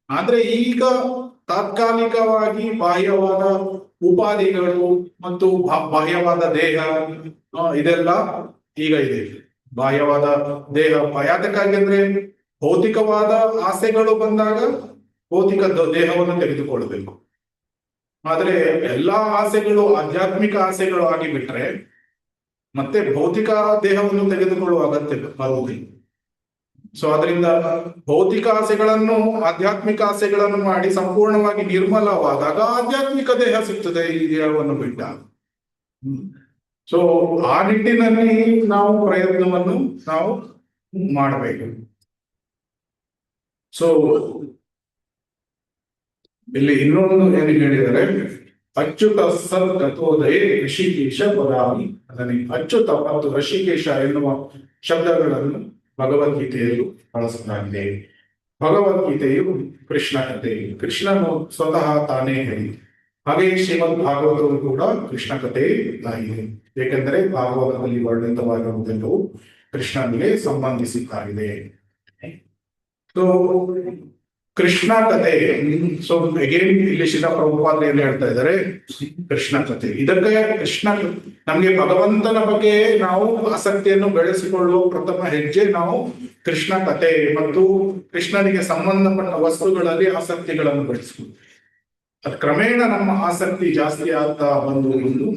ಆದ್ರೆ ಈಗ ತಾತ್ಕಾಲಿಕವಾಗಿ ಬಾಹ್ಯವಾದ ಉಪಾಧಿಗಳು ಮತ್ತು ಬಾಹ್ಯವಾದ ದೇಹ ಇದೆಲ್ಲ ಈಗ ಇದೆ. ಬಾಹ್ಯವಾದ ದೇಹ ಯಾತಕ್ಕಾಗಿ ಅಂದ್ರೆ ಭೌತಿಕವಾದ ಆಸೆಗಳು ಬಂದಾಗ ಭೌತಿಕ ದೇಹವನ್ನು ತೆಗೆದುಕೊಳ್ಬೇಕು. ಆದ್ರೆ ಎಲ್ಲಾ ಆಸೆಗಳು ಆಧ್ಯಾತ್ಮಿಕ ಆಸೆಗಳು ಆಗಿಬಿಟ್ರೆ ಮತ್ತೆ ಭೌತಿಕ ದೇಹವನ್ನು ತೆಗೆದುಕೊಳ್ಳುವ ಅಗತ್ಯ ಬರುವುದಿಲ್ಲ. ಸೊ ಅದರಿಂದ ಭೌತಿಕ ಆಸೆಗಳನ್ನು ಆಧ್ಯಾತ್ಮಿಕ ಆಸೆಗಳನ್ನು ಮಾಡಿ ಸಂಪೂರ್ಣವಾಗಿ ನಿರ್ಮಲವಾದಾಗ ಆಧ್ಯಾತ್ಮಿಕ ದೇಹ ಸಿಗ್ತದೆ ಈ ದೇಹವನ್ನು ಬಿಟ್ಟಾಗ. ಸೊ ಆ ನಿಟ್ಟಿನಲ್ಲಿ ನಾವು ಪ್ರಯತ್ನವನ್ನು ನಾವು ಮಾಡಬೇಕು. ಸೊ ಇಲ್ಲಿ ಇನ್ನೊಂದು ಏನು ಹೇಳಿದರೆ, ಅಚ್ಯುತ ಸತ್ ಗತೋದಯ ಋಷಿಕೇಶ ಪದಾಮಿ. ಅದನ್ನೇ ಅಚ್ಯುತ ಮತ್ತು ಋಷಿಕೇಶ ಎನ್ನುವ ಶಬ್ದಗಳನ್ನು ಭಗವದ್ಗೀತೆಯಲ್ಲೂ ಬಳಸಲಾಗಿದೆ. ಭಗವದ್ಗೀತೆಯು ಕೃಷ್ಣ ಕಥೆ, ಕೃಷ್ಣನು ಸ್ವತಃ ತಾನೇ ಹೇಳಿ. ಹಾಗೆ ಶ್ರೀಮದ್ ಭಾಗವತವು ಕೂಡ ಕೃಷ್ಣ ಕಥೆ ಆಗಿದೆ. ಏಕೆಂದರೆ ಭಾಗವತದಲ್ಲಿ ವರ್ಣಿತವಾಗಿರುವುದೆಲ್ಲವೂ ಕೃಷ್ಣನಿಗೆ ಸಂಬಂಧಿಸಿದ್ದಾಗಿದೆ. ಸೊ ಕೃಷ್ಣ ಕಥೆ, ಸೊ ಅಗೇನ್ ಇಲ್ಲಿ ಶಿಲಾ ಪ್ರಭುಪಾದ ಏನ್ ಹೇಳ್ತಾ ಇದ್ದಾರೆ, ಕೃಷ್ಣ ಕಥೆ. ಇದಕ್ಕೆ ನಮ್ಗೆ ಭಗವಂತನ ಬಗ್ಗೆ ನಾವು ಆಸಕ್ತಿಯನ್ನು ಬೆಳೆಸಿಕೊಳ್ಳುವ ಪ್ರಥಮ ಹೆಜ್ಜೆ ನಾವು ಕೃಷ್ಣ ಕಥೆ ಮತ್ತು ಕೃಷ್ಣನಿಗೆ ಸಂಬಂಧಪಟ್ಟ ವಸ್ತುಗಳಲ್ಲಿ ಆಸಕ್ತಿಗಳನ್ನು ಬೆಳೆಸಿಕೊಳ್ಳುವುದು. ಅದು ಕ್ರಮೇಣ ನಮ್ಮ ಆಸಕ್ತಿ ಜಾಸ್ತಿ ಆಗ್ತಾ ಬಂದು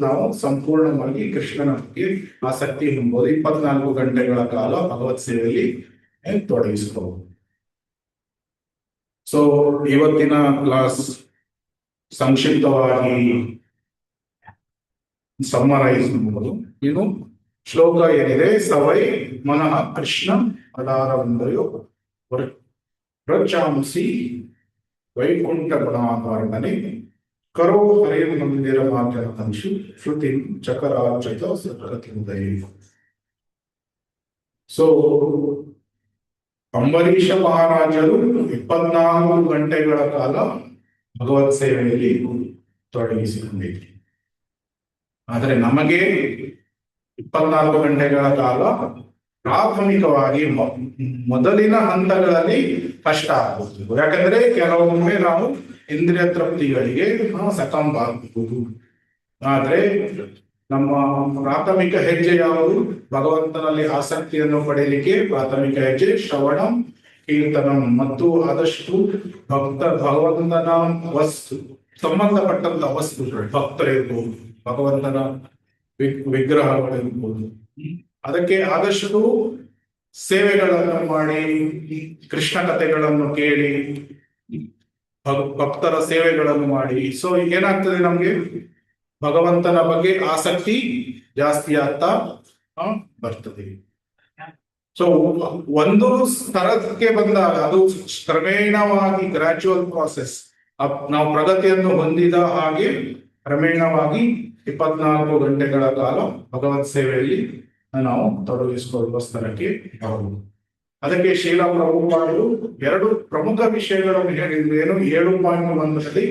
ನಾವು ಸಂಪೂರ್ಣವಾಗಿ ಕೃಷ್ಣನ ಬಗ್ಗೆ ಆಸಕ್ತಿ ಹೊಂದಬಹುದು. 24 ಗಂಟೆಗಳ ಕಾಲ ಭಗವತ್ ಸೇವೆಯಲ್ಲಿ ತೊಡಗಿಸಬಹುದು. ಸೊ ಇವತ್ತಿನ ಕ್ಲಾಸ್ ಸಂಕ್ಷಿಪ್ತವಾಗಿ ಸಮ್ಮರೈಸ್ ಮಾಡಬಹುದು. ಇನ್ನು ಶ್ಲೋಕ ಏನಿದೆ, ಸವೈ ಮನಃ ಕೃಷ್ಣ ಅದಾರವಂದಯೋ ಪ್ರಚಾಂಸಿ ವೈಕುಂಠ ಗುಣಾಕಾರಣನೆ ಕರೋ ಹರೇ ಮಂದಿರ ಮಾತಂಶು ಶ್ರುತಿ ಚಕರಾರ್ಚಿತ ಸಕೃತಿಂದಯ. ಸೊ ಅಂಬರೀಷ ಮಹಾರಾಜರು 24 ಗಂಟೆಗಳ ಕಾಲ ಭಗವತ್ ಸೇವೆಯಲ್ಲಿ ತೊಡಗಿಸಿಕೊಂಡಿದ್ರು. ಆದರೆ ನಮಗೆ 24 ಗಂಟೆಗಳ ಕಾಲ ಪ್ರಾಥಮಿಕವಾಗಿ ಮೊದಲಿನ ಹಂತಗಳಲ್ಲಿ ಕಷ್ಟ ಆಗಬಹುದು. ಯಾಕಂದ್ರೆ ಕೆಲವೊಮ್ಮೆ ನಾವು ಇಂದ್ರಿಯ ತೃಪ್ತಿಗಳಿಗೆ ಸಕಂಬ ಆಗಬಹುದು. ಆದ್ರೆ ನಮ್ಮ ಪ್ರಾಥಮಿಕ ಹೆಜ್ಜೆ ಯಾವುದು? ಭಗವಂತನಲ್ಲಿ ಆಸಕ್ತಿಯನ್ನು ಪಡೆಯಲಿಕ್ಕೆ ಪ್ರಾಥಮಿಕ ಹೆಜ್ಜೆ ಶ್ರವಣಂ ಕೀರ್ತನಂ ಮತ್ತು ಆದಷ್ಟು ಭಗವಂತನ ಸಂಬಂಧಪಟ್ಟಂತ ವಸ್ತುಗಳು, ಭಕ್ತರಿರ್ಬೋದು, ಭಗವಂತನ ವಿಗ್ರಹಗಳಿರ್ಬೋದು, ಅದಕ್ಕೆ ಆದಷ್ಟು ಸೇವೆಗಳನ್ನು ಮಾಡಿ, ಕೃಷ್ಣ ಕಥೆಗಳನ್ನು ಕೇಳಿ, ಭಕ್ತರ ಸೇವೆಗಳನ್ನು ಮಾಡಿ. ಸೊ ಏನಾಗ್ತದೆ, ನಮ್ಗೆ ಭಗವಂತನ ಬಗ್ಗೆ ಆಸಕ್ತಿ ಜಾಸ್ತಿ ಆಗ್ತಾ ಬರ್ತದೆ. ಸೊ ಒಂದು ಸ್ತರಕ್ಕೆ ಬಂದಾಗ ಅದು ಕ್ರಮೇಣವಾಗಿ ಗ್ರಾಜುವಲ್ ಪ್ರಾಸೆಸ್, ನಾವು ಪ್ರಗತಿಯನ್ನು ಹೊಂದಿದ ಹಾಗೆ ಕ್ರಮೇಣವಾಗಿ 24 ಗಂಟೆಗಳ ಕಾಲ ಭಗವತ್ ಸೇವೆಯಲ್ಲಿ ನಾವು ತೊಡಗಿಸಿಕೊಳ್ಳುವ ಸ್ಥಳಕ್ಕೆ ಬರಬಹುದು. ಅದಕ್ಕೆ ಶೀಲ ಪ್ರಭುಪಾದರು 2 ಪ್ರಮುಖ ವಿಷಯಗಳನ್ನು ಹೇಳಿದ್ರು. ಏನು 7.1ರಲ್ಲಿ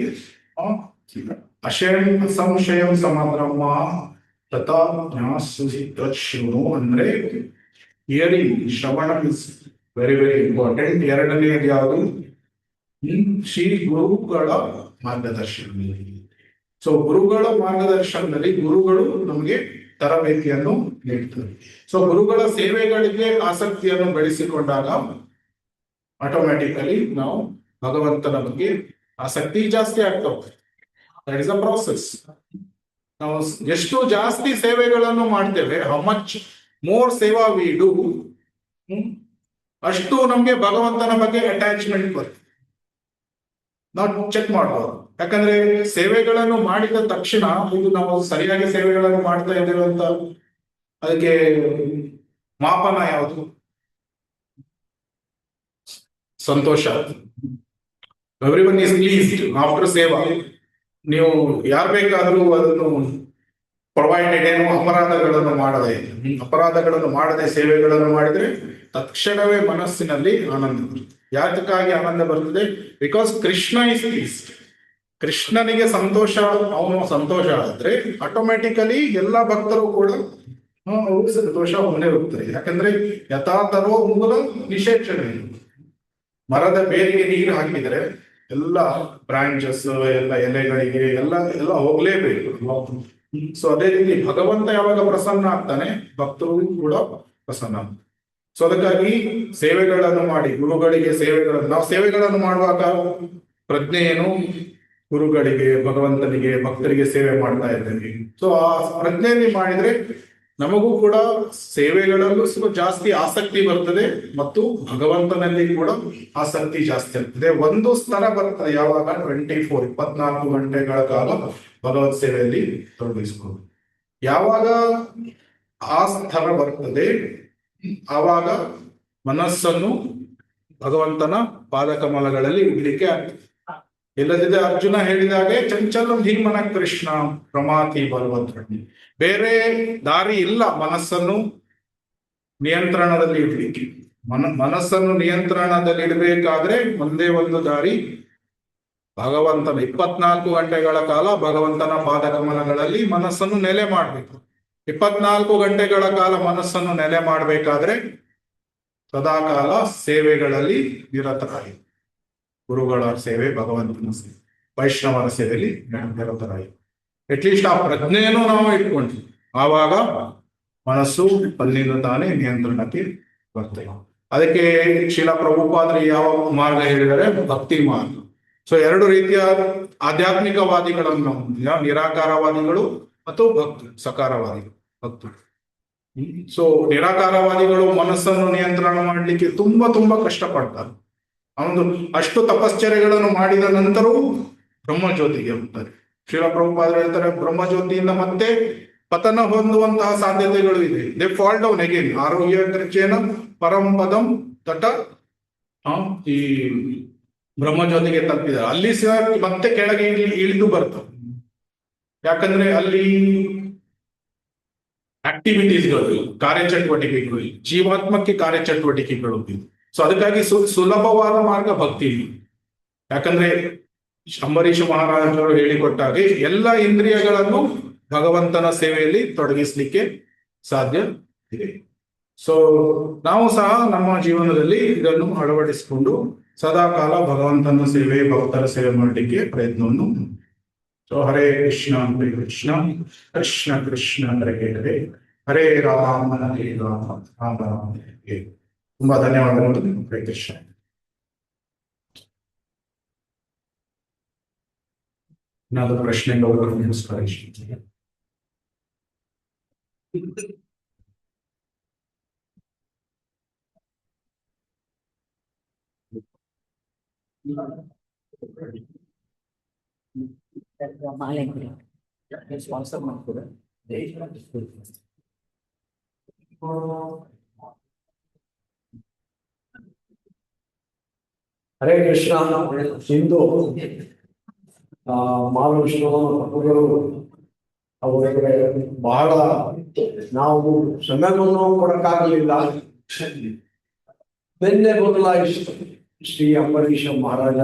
ಅಸಂಶಯಂ ಸಮಬ್ರಹ್ಮ ತಥಾ ಜ್ಞಾಸುಶೃಣು ಅಂದ್ರೆ ಹಿಯರಿಂಗ್, ಶ್ರವಣ ಇಸ್ ವೆರಿ ವೆರಿ ಇಂಪಾರ್ಟೆಂಟ್. ಎರಡನೆಯದು ಯಾವುದು? ಶ್ರೀ ಗುರುಗಳ ಮಾರ್ಗದರ್ಶನದಲ್ಲಿ. ಸೊ ಗುರುಗಳ ಮಾರ್ಗದರ್ಶನದಲ್ಲಿ ಗುರುಗಳು ನಮಗೆ ತರಬೇತಿಯನ್ನು ನೀಡ್ತಾರೆ. ಸೊ ಗುರುಗಳ ಸೇವೆಗಳಿಗೆ ಆಸಕ್ತಿಯನ್ನು ಬೆಳೆಸಿಕೊಂಡಾಗ ಆಟೋಮ್ಯಾಟಿಕಲಿ ನಾವು ಭಗವಂತನ ಬಗ್ಗೆ ಆಸಕ್ತಿ ಜಾಸ್ತಿ ಆಗ್ತಾ ಹೋಗ್ತದೆ. That is a process. ನಾವು ಎಷ್ಟು ಜಾಸ್ತಿ ಸೇವೆಗಳನ್ನು ಮಾಡ್ತೇವೆ, ಹೌ ಮಚ್ ಮೋರ್ ಸೇವಾ ವಿ ಡೂ, ಅಷ್ಟು ನಮ್ಗೆ ಭಗವಂತನ ಬಗ್ಗೆ ಅಟ್ಯಾಚ್ಮೆಂಟ್ ಬರ್ತದೆ. ನಾವು ಚೆಕ್ ಮಾಡಬಹುದು. ಯಾಕಂದ್ರೆ ಸೇವೆಗಳನ್ನು ಮಾಡಿದ ತಕ್ಷಣ ಇದು ನಾವು ಸರಿಯಾಗಿ ಸೇವೆಗಳನ್ನು ಮಾಡ್ತಾ ಇದ್ದೇವೆ ಅಂತ ಅದಕ್ಕೆ ಮಾಪನ ಯಾವುದು? ಸಂತೋಷ. ಎವ್ರಿವನ್ ಈಸ್ ಪ್ಲೀಸ್ಡ್ ಆಫ್ಟರ್ ಸೇವಾ. ನೀವು ಯಾರು ಬೇಕಾದರೂ ಅದನ್ನು ಪ್ರೊವೈಡೆಡ್ ಏನು ಅಪರಾಧಗಳನ್ನು ಮಾಡದೆ ಸೇವೆಗಳನ್ನು ಮಾಡಿದ್ರೆ ತಕ್ಷಣವೇ ಮನಸ್ಸಿನಲ್ಲಿ ಆನಂದ ಬರ್ತದೆ. ಯಾತಕ್ಕಾಗಿ ಆನಂದ ಬರ್ತದೆ? Because Krishna is pleased. ಕೃಷ್ಣನಿಗೆ ಸಂತೋಷ, ಅವನು ಸಂತೋಷ ಆದ್ರೆ ಆಟೋಮ್ಯಾಟಿಕಲಿ ಎಲ್ಲ ಭಕ್ತರು ಕೂಡ ಅವ್ರಿಗೆ ಸಂತೋಷ ಹೊಂದೇ ಹೋಗ್ತಾರೆ. ಯಾಕಂದ್ರೆ ಯಥಾತರೋ ಮೂಲ ನಿಷೇಚನೆ. ಮರದ ಬೇರಿಗೆ ನೀರು ಹಾಕಿದರೆ ಎಲ್ಲ ಬ್ರಾಂಚಸ್, ಎಲ್ಲ ಎಲೆಗಳಿಗೆ ಎಲ್ಲ ಹೋಗ್ಲೇಬೇಕು. ಸೊ ಅದೇ ರೀತಿ ಭಗವಂತ ಯಾವಾಗ ಪ್ರಸನ್ನ ಆಗ್ತಾನೆ, ಭಕ್ತರು ಕೂಡ ಪ್ರಸನ್ನ. ಸೊ ಅದಕ್ಕಾಗಿ ಸೇವೆಗಳನ್ನು ಮಾಡಿ ಗುರುಗಳಿಗೆ ನಾವು ಸೇವೆಗಳನ್ನು ಮಾಡುವಾಗ ಪ್ರಜ್ಞೆ ಏನು? ಗುರುಗಳಿಗೆ, ಭಗವಂತನಿಗೆ, ಭಕ್ತರಿಗೆ ಸೇವೆ ಮಾಡ್ತಾ ಇದ್ದೇವೆ. ಸೊ ಆ ಪ್ರಜ್ಞೆಯಲ್ಲಿ ಮಾಡಿದ್ರೆ ನಮಗೂ ಕೂಡ ಸೇವೆಗಳಲ್ಲೂ ಸ್ವಲ್ಪ ಜಾಸ್ತಿ ಆಸಕ್ತಿ ಬರ್ತದೆ ಮತ್ತು ಭಗವಂತನಲ್ಲಿ ಕೂಡ ಆಸಕ್ತಿ ಜಾಸ್ತಿ ಆಗ್ತದೆ. ಒಂದು ಸ್ಥಳ ಬರ್ತದೆ ಯಾವಾಗ 24 ಗಂಟೆಗಳ ಕಾಲ ಭಗವತ್ ಸೇವೆಯಲ್ಲಿ ತೊಡಗಿಸಿಕೊಂಡು. ಯಾವಾಗ ಆ ಸ್ಥಳ ಬರ್ತದೆ ಆವಾಗ ಮನಸ್ಸನ್ನು ಭಗವಂತನ ಪಾದಕಮಲಗಳಲ್ಲಿ ಇಡ್ಲಿಕ್ಕೆ ಆಗ್ತದೆ. ಇಲ್ಲದಿದ್ದರೆ ಅರ್ಜುನ ಹೇಳಿದಾಗೆ ಚಂಚಲಂ ಧೀಮನ ಕೃಷ್ಣ ಪ್ರಮಾತಿ ಬಲವಂತರಣ್ಯ. ಬೇರೆ ದಾರಿ ಇಲ್ಲ ಮನಸ್ಸನ್ನು ನಿಯಂತ್ರಣದಲ್ಲಿ ಇಡ್ಲಿಕ್ಕೆ. ಮನಸ್ಸನ್ನು ನಿಯಂತ್ರಣದಲ್ಲಿ ಇಡಬೇಕಾದ್ರೆ ಒಂದೇ ಒಂದು ದಾರಿ, ಭಗವಂತನ 24 ಗಂಟೆಗಳ ಕಾಲ ಭಗವಂತನ ಪಾದಕಮಲಗಳಲ್ಲಿ ಮನಸ್ಸನ್ನು ನೆಲೆ ಮಾಡಬೇಕು. 24 ಗಂಟೆಗಳ ಕಾಲ ಮನಸ್ಸನ್ನು ನೆಲೆ ಮಾಡಬೇಕಾದ್ರೆ ಸದಾಕಾಲ ಸೇವೆಗಳಲ್ಲಿ ನಿರತರಾಗಿ, ಗುರುಗಳ ಸೇವೆ, ಭಗವಂತನ ಸೇವೆ, ವೈಷ್ಣವರ ಸೇವೆಯಲ್ಲಿ ನಿರತರಾಗಿ ಅಟ್ಲೀಸ್ಟ್ ಆ ಪ್ರಜ್ಞೆಯನ್ನು ನಾವು ಇಟ್ಕೊಂಡ್ವಿ. ಆವಾಗ ಮನಸ್ಸು ಅಲ್ಲಿಂದ ತಾನೇ ನಿಯಂತ್ರಣಕ್ಕೆ ಬರ್ತೇವೆ. ಅದಕ್ಕೆ ಶೀಲ ಪ್ರಭುಪಾದರು ಯಾವ ಮಾರ್ಗ ಹೇಳಿದರೆ? ಭಕ್ತಿ ಮಾರ್ಗ. ಸೊ 2 ರೀತಿಯ ಆಧ್ಯಾತ್ಮಿಕವಾದಿಗಳನ್ನು, ನಿರಾಕಾರವಾದಿಗಳು ಮತ್ತು ಸಕಾರವಾದಿಗಳು, ಭಕ್ತರು. ಸೊ ನಿರಾಕಾರವಾದಿಗಳು ಮನಸ್ಸನ್ನು ನಿಯಂತ್ರಣ ಮಾಡಲಿಕ್ಕೆ ತುಂಬಾ ಕಷ್ಟಪಡ್ತಾರೆ. ಅವನು ಅಷ್ಟು ತಪಶ್ಚರ್ಯಗಳನ್ನು ಮಾಡಿದ ನಂತರವೂ ಬ್ರಹ್ಮಜ್ಯೋತಿಗೆ ಹೋಗ್ತಾರೆ. ಶ್ರೀಲ ಪ್ರಭುಪಾದರು ಹೇಳ್ತಾರೆ, ಬ್ರಹ್ಮಜ್ಯೋತಿಯಿಂದ ಮತ್ತೆ ಪತನ ಹೊಂದುವಂತಹ ಸಾಧ್ಯತೆಗಳು ಇದೆ. They fall down again. ಆರೋಗ್ಯ ಪರಂಪದಂ ತಟ ಈ ಬ್ರಹ್ಮಜ್ಯೋತಿಗೆ ತಲುಪಿದ್ದಾರೆ. ಅಲ್ಲಿ ಸಹ ಮತ್ತೆ ಕೆಳಗೆ ಇಳಿದು ಬರ್ತವೆ. ಯಾಕಂದ್ರೆ ಅಲ್ಲಿ ಆಕ್ಟಿವಿಟೀಸ್ಗಳು, ಕಾರ್ಯಚಟುವಟಿಕೆಗಳು, ಜೀವಾತ್ಮಕ್ಕೆ ಕಾರ್ಯಚಟುವಟಿಕೆಗಳು. ಸೊ ಅದಕ್ಕಾಗಿ ಸುಲಭವಾದ ಮಾರ್ಗ ಭಕ್ತಿ. ಯಾಕಂದ್ರೆ ಅಂಬರೀಷ ಮಹಾರಾಜರು ಹೇಳಿಕೊಟ್ಟಾಗೆ ಎಲ್ಲ ಇಂದ್ರಿಯಗಳನ್ನು ಭಗವಂತನ ಸೇವೆಯಲ್ಲಿ ತೊಡಗಿಸ್ಲಿಕ್ಕೆ ಸಾಧ್ಯ ಇದೆ. ಸೊ ನಾವು ಸಹ ನಮ್ಮ ಜೀವನದಲ್ಲಿ ಇದನ್ನು ಅಳವಡಿಸಿಕೊಂಡು ಸದಾಕಾಲ ಭಗವಂತನ ಸೇವೆ, ಭಕ್ತರ ಸೇವೆ ಮಾಡಲಿಕ್ಕೆ ಪ್ರಯತ್ನವನ್ನು. ಸೊ ಹರೇ ಕೃಷ್ಣ ಹರೇ ಕೃಷ್ಣ ಕೃಷ್ಣ ಕೃಷ್ಣ ಹರೇ ಹರೇ ಹರೇ ರಾಮ ಹರೇ ರಾಮ ರಾಮ ರಾಮ ಹರೇ. ತುಂಬಾ ಧನ್ಯವಾದಗಳು. ಹರೇ ಕೃಷ್ಣ. ಏನಾದರೂ ಪ್ರಶ್ನೆಗಳು ನಮಸ್ಕಾರ. ಮಾಲೆ ಸ್ಪಾನ್ಸರ್ ಮಾಡ್ತಾರೆ. ಹರೇ ಕೃಷ್ಣ. ಇಂದು ಮಹಾವಿಷ್ಣುವನ ಪ್ರಭುಗಳು ಅವರಿಗೆ ಬಹಳ ನಾವು ಸಮಯವನ್ನು ಕೊಡಕ್ಕಾಗಲಿಲ್ಲ. ಬೆನ್ನೆ ಬದಲಾಯಿಸಿ ಶ್ರೀ ಅಂಬರೀಷ ಮಹಾರಾಜ